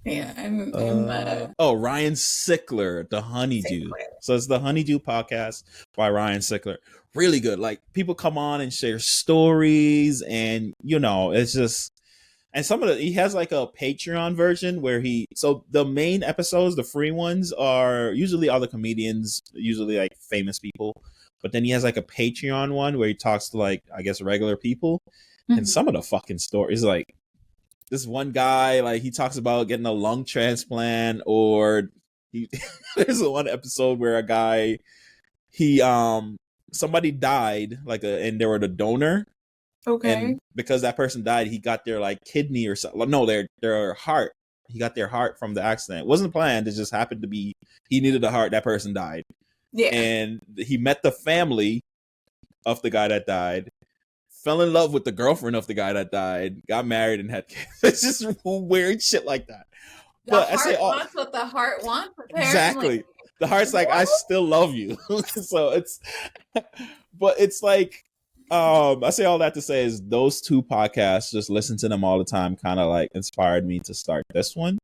B: Yeah,
C: Ryan Sickler, the Honeydew. So it's the Honeydew podcast by Ryan Sickler. Really good. Like people come on and share stories, and it's just. And he has like a Patreon version where so the main episodes, the free ones, are usually other comedians, usually like famous people. But then he has like a Patreon one where he talks to like, I guess, regular people. Mm-hmm. And some of the fucking stories, like this one guy, like he talks about getting a lung transplant, or there's one episode where a guy, somebody died, and they were the donor.
B: Okay.
C: And because that person died, he got their like kidney or something. No, their heart. He got their heart from the accident. It wasn't planned. It just happened to be he needed a heart. That person died. Yeah. And he met the family of the guy that died, fell in love with the girlfriend of the guy that died, got married, and had kids. It's just weird shit like that.
B: The heart wants what the heart wants. Apparently.
C: Exactly. The heart's like, I still love you. So but it's like. I say all that to say is those 2 podcasts, just listen to them all the time, kind of like inspired me to start this one.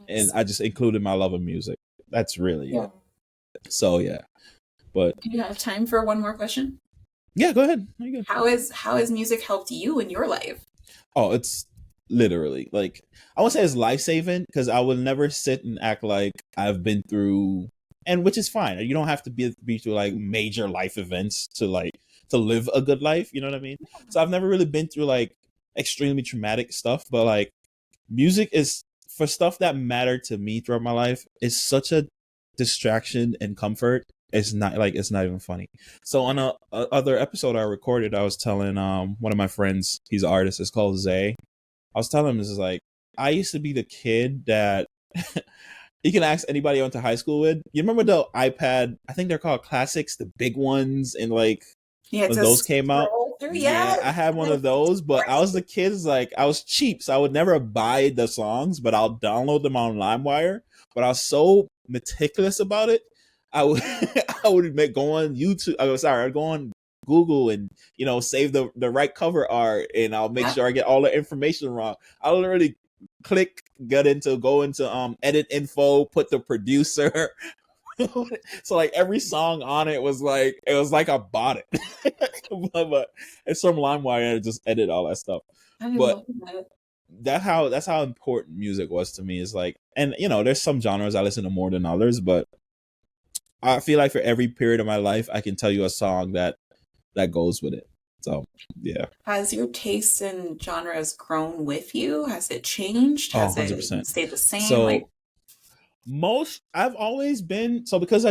C: And I just included my love of music. That's really it. So yeah. But
B: do you have time for one more question?
C: Yeah, go ahead.
B: How has music helped you in your life?
C: Oh, it's literally like, I won't say it's life-saving, because I would never sit and act like I've been through, and which is fine. You don't have to be through like major life events to live a good life, you know what I mean? So I've never really been through like extremely traumatic stuff, but like music is, for stuff that mattered to me throughout my life, is such a distraction and comfort. It's not even funny. So on a other episode I recorded, I was telling one of my friends, he's an artist, it's called Zay. I was telling him, this is like, I used to be the kid that You can ask anybody I went to high school with. You remember the iPad? I think they're called classics, the big ones, and like
B: Yeah,
C: when
B: to
C: those came out.
B: scroll through.
C: Yeah,
B: Yes.
C: I had one of those, but I was the kids like I was cheap, so I would never buy the songs, but I'll download them on LimeWire. But I was so meticulous about it. I would I would go on YouTube. I'd go on Google and save the right cover art, and I'll make sure I get all the information wrong. I'll literally go into edit info, put the producer. So like every song on it was like I bought it. but it's from LimeWire and just edit all that stuff.
B: I
C: But
B: love that.
C: that's how important music was to me. Is like, and there's some genres I listen to more than others, but I feel like for every period of my life, I can tell you a song that goes with it. So yeah.
B: Has your taste in genres grown with you? Has it changed?
C: Oh,
B: Has
C: 100%.
B: it stayed the same?
C: So I've always been because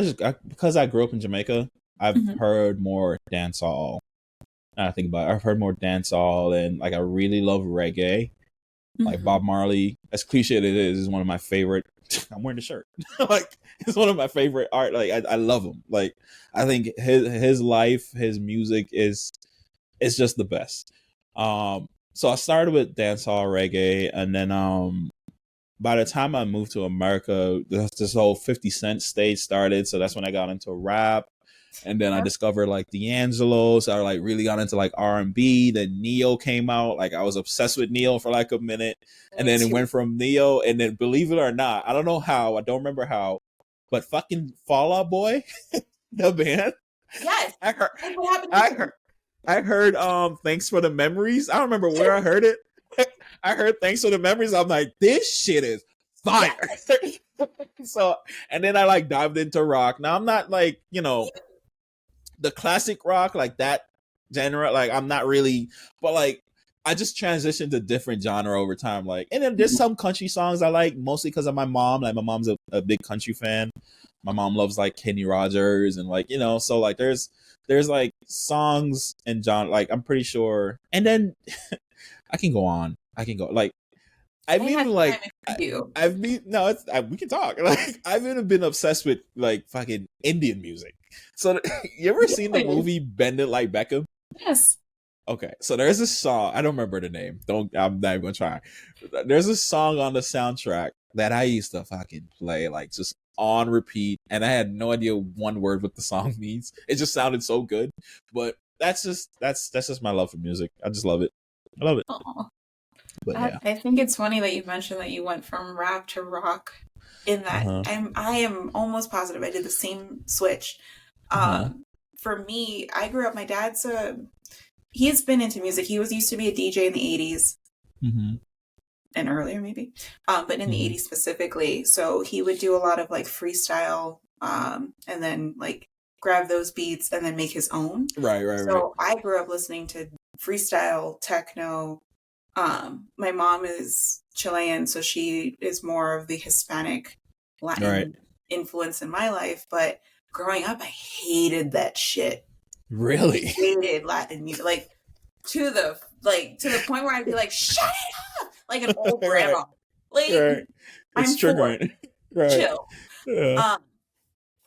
C: I grew up in Jamaica. I've heard more dancehall. I think about it, I've heard more dancehall, and like I really love reggae. Like Bob Marley, as cliche as it is one of my favorite. I'm wearing the shirt. Like it's one of my favorite art. Like I love him. Like I think his life, his music is just the best. So I started with dancehall reggae, and then by the time I moved to America, this whole 50 Cent stage started. So that's when I got into rap. And then I discovered like D'Angelo. So I like really got into like R&B. Then Neo came out. Like I was obsessed with Neo for like a minute. And then it went from Neo. And then believe it or not, I don't know how. I don't remember how. But fucking Fall Out Boy, the band.
B: Yes.
C: I heard Thanks for the Memories. I don't remember where I heard it. I heard Thanks for the Memories. I'm like, this shit is fire. So, and then I like dived into rock. Now I'm not like, the classic rock, like that genre. Like I'm not really, but like I just transitioned to different genre over time. Like, and then there's some country songs I like mostly because of my mom. Like my mom's a big country fan. My mom loves like Kenny Rogers and like, so like there's like songs and genre, like I'm pretty sure. And then I can go on. Like I've even like I've been we can talk. Like I've even been obsessed with like fucking Indian music. So you ever seen the movie Bend It Like Beckham?
B: Yes.
C: Okay, so there's a song. I don't remember the name. I'm not even gonna try. There's a song on the soundtrack that I used to fucking play like just on repeat, and I had no idea one word what the song means. It just sounded so good. But that's just my love for music. I just love it. I love it.
B: Aww.
C: But yeah.
B: I think it's funny that you mentioned that you went from rap to rock. In that, I am almost positive I did the same switch. For me, I grew up. My dad's he's been into music. He used to be a DJ in the 80s and earlier, maybe, but in the 80s specifically. So he would do a lot of like freestyle, and then like grab those beats and then make his own.
C: Right.
B: So I grew up listening to freestyle techno. My mom is Chilean, so she is more of the Hispanic Latin influence in my life. But growing up, I hated that shit.
C: Really?
B: Hated Latin music, like to the point where I'd be like, "Shut it up!" Like an old grandma. Like I'm triggering. Chill. Yeah.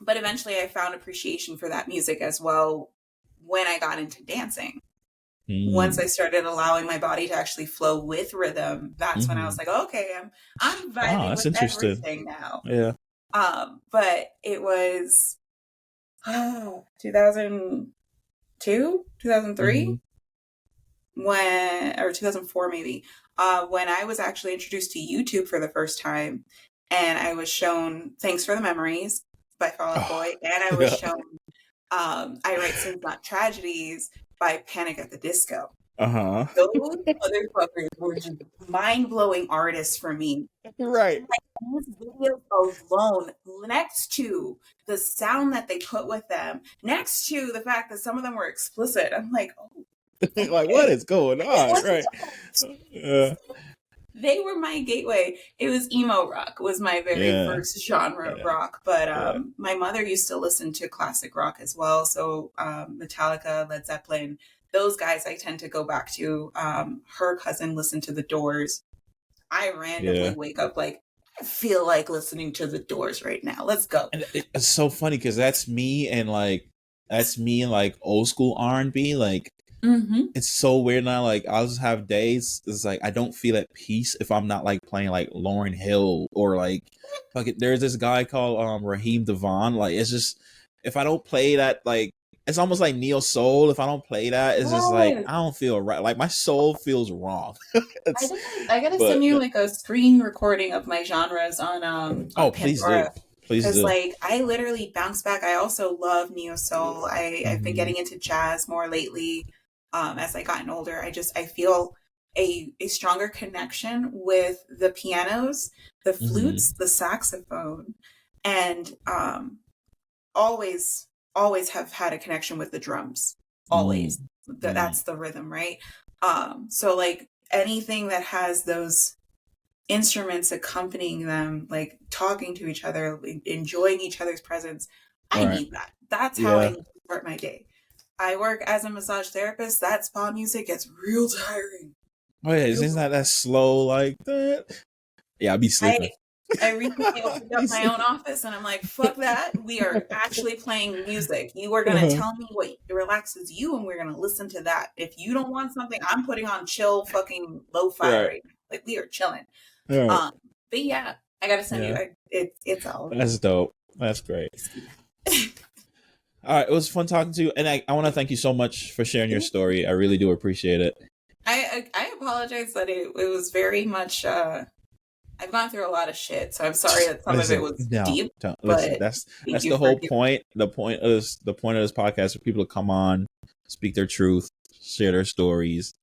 B: But eventually, I found appreciation for that music as well when I got into dancing. Once I started allowing my body to actually flow with rhythm, that's when I was like, okay, I'm vibing with everything now.
C: Yeah.
B: But it was 2002, 2003, or 2004 maybe, when I was actually introduced to YouTube for the first time, and I was shown Thanks for the Memories by Fall Out Boy, and I was shown I Write Sins Not Tragedies by Panic at the Disco. Those motherfuckers were just mind-blowing artists for me.
C: Right.
B: Like, those videos alone, next to the sound that they put with them, next to the fact that some of them were explicit, I'm like, oh. Okay.
C: Like, what is going on? Right.
B: Yeah. They were my gateway. It was emo rock was my very first genre of rock. But my mother used to listen to classic rock as well. So Metallica, Led Zeppelin, those guys I tend to go back to. Her cousin listened to The Doors. I randomly wake up like, feel like listening to the Doors right now. Let's go.
C: And it's so funny because that's me and like old school R&B. Like it's so weird now. Like I'll just have days. It's like I don't feel at peace if I'm not like playing like Lauryn Hill or like fucking. There's this guy called Raheem Devon. Like it's just if I don't play that, like it's almost like neo soul. If I don't play that, it's just like I don't feel right. Like my soul feels wrong.
B: I gotta send you like a screen recording of my genres on
C: please
B: Pandora.
C: do. Please do.
B: Because like I literally bounce back. I also love neo soul. I've been getting into jazz more lately. As I gotten older, I feel a stronger connection with the pianos, the flutes, the saxophone, and always have had a connection with the drums. Always. That's the rhythm, right? So like anything that has those instruments accompanying them, like talking to each other, enjoying each other's presence, I need that. That's how I start my day. I work as a massage therapist. That spa music gets real tiring.
C: Oh yeah, isn't that slow like that? Yeah, I'd be sleeping.
B: I recently opened up my own office and I'm like, fuck that. We are actually playing music. You are going to tell me what relaxes you and we're going to listen to that. If you don't want something, I'm putting on chill fucking lo-fi right now. Like we are chilling. But yeah, I got to send you. It's all.
C: That's dope. That's great. All right, it was fun talking to you. And I want to thank you so much for sharing your story. I really do appreciate it.
B: I apologize that it was very much... I've gone through a lot of shit, so I'm sorry that some of it was deep.
C: Listen, that's the whole point. The point of this podcast is for people to come on, speak their truth, share their stories.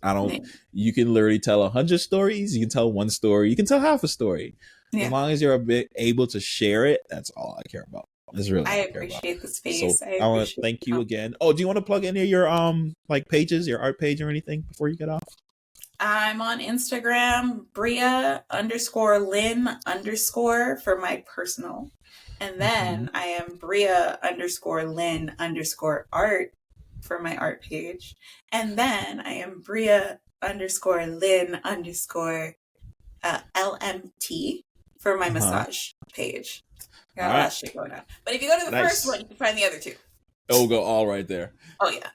C: You can literally tell 100 stories. You can tell one story. You can tell half a story. As long as you're able to share it, that's all I care about. That's really
B: I appreciate the space.
C: So I want to thank you again. Oh, do you want to plug any of your like pages, your art page or anything before you get off?
B: I'm on Instagram, Brea_Lynn_ for my personal. And then I am Brea_Lynn_art for my art page. And then I am Brea_Lynn_LMT for my massage page. Got a lot of shit going on. But if you go to the first one, you can find the other two.
A: It'll go all right there.
B: Oh, yeah.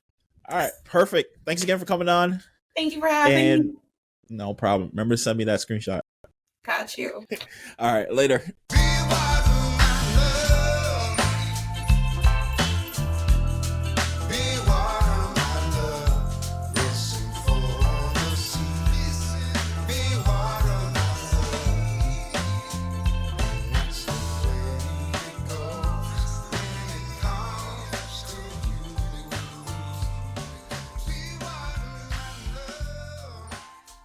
C: All right. Perfect. Thanks again for coming on.
B: Thank you for having me.
C: No problem. Remember to send me that screenshot.
B: Got you.
A: All right. Later.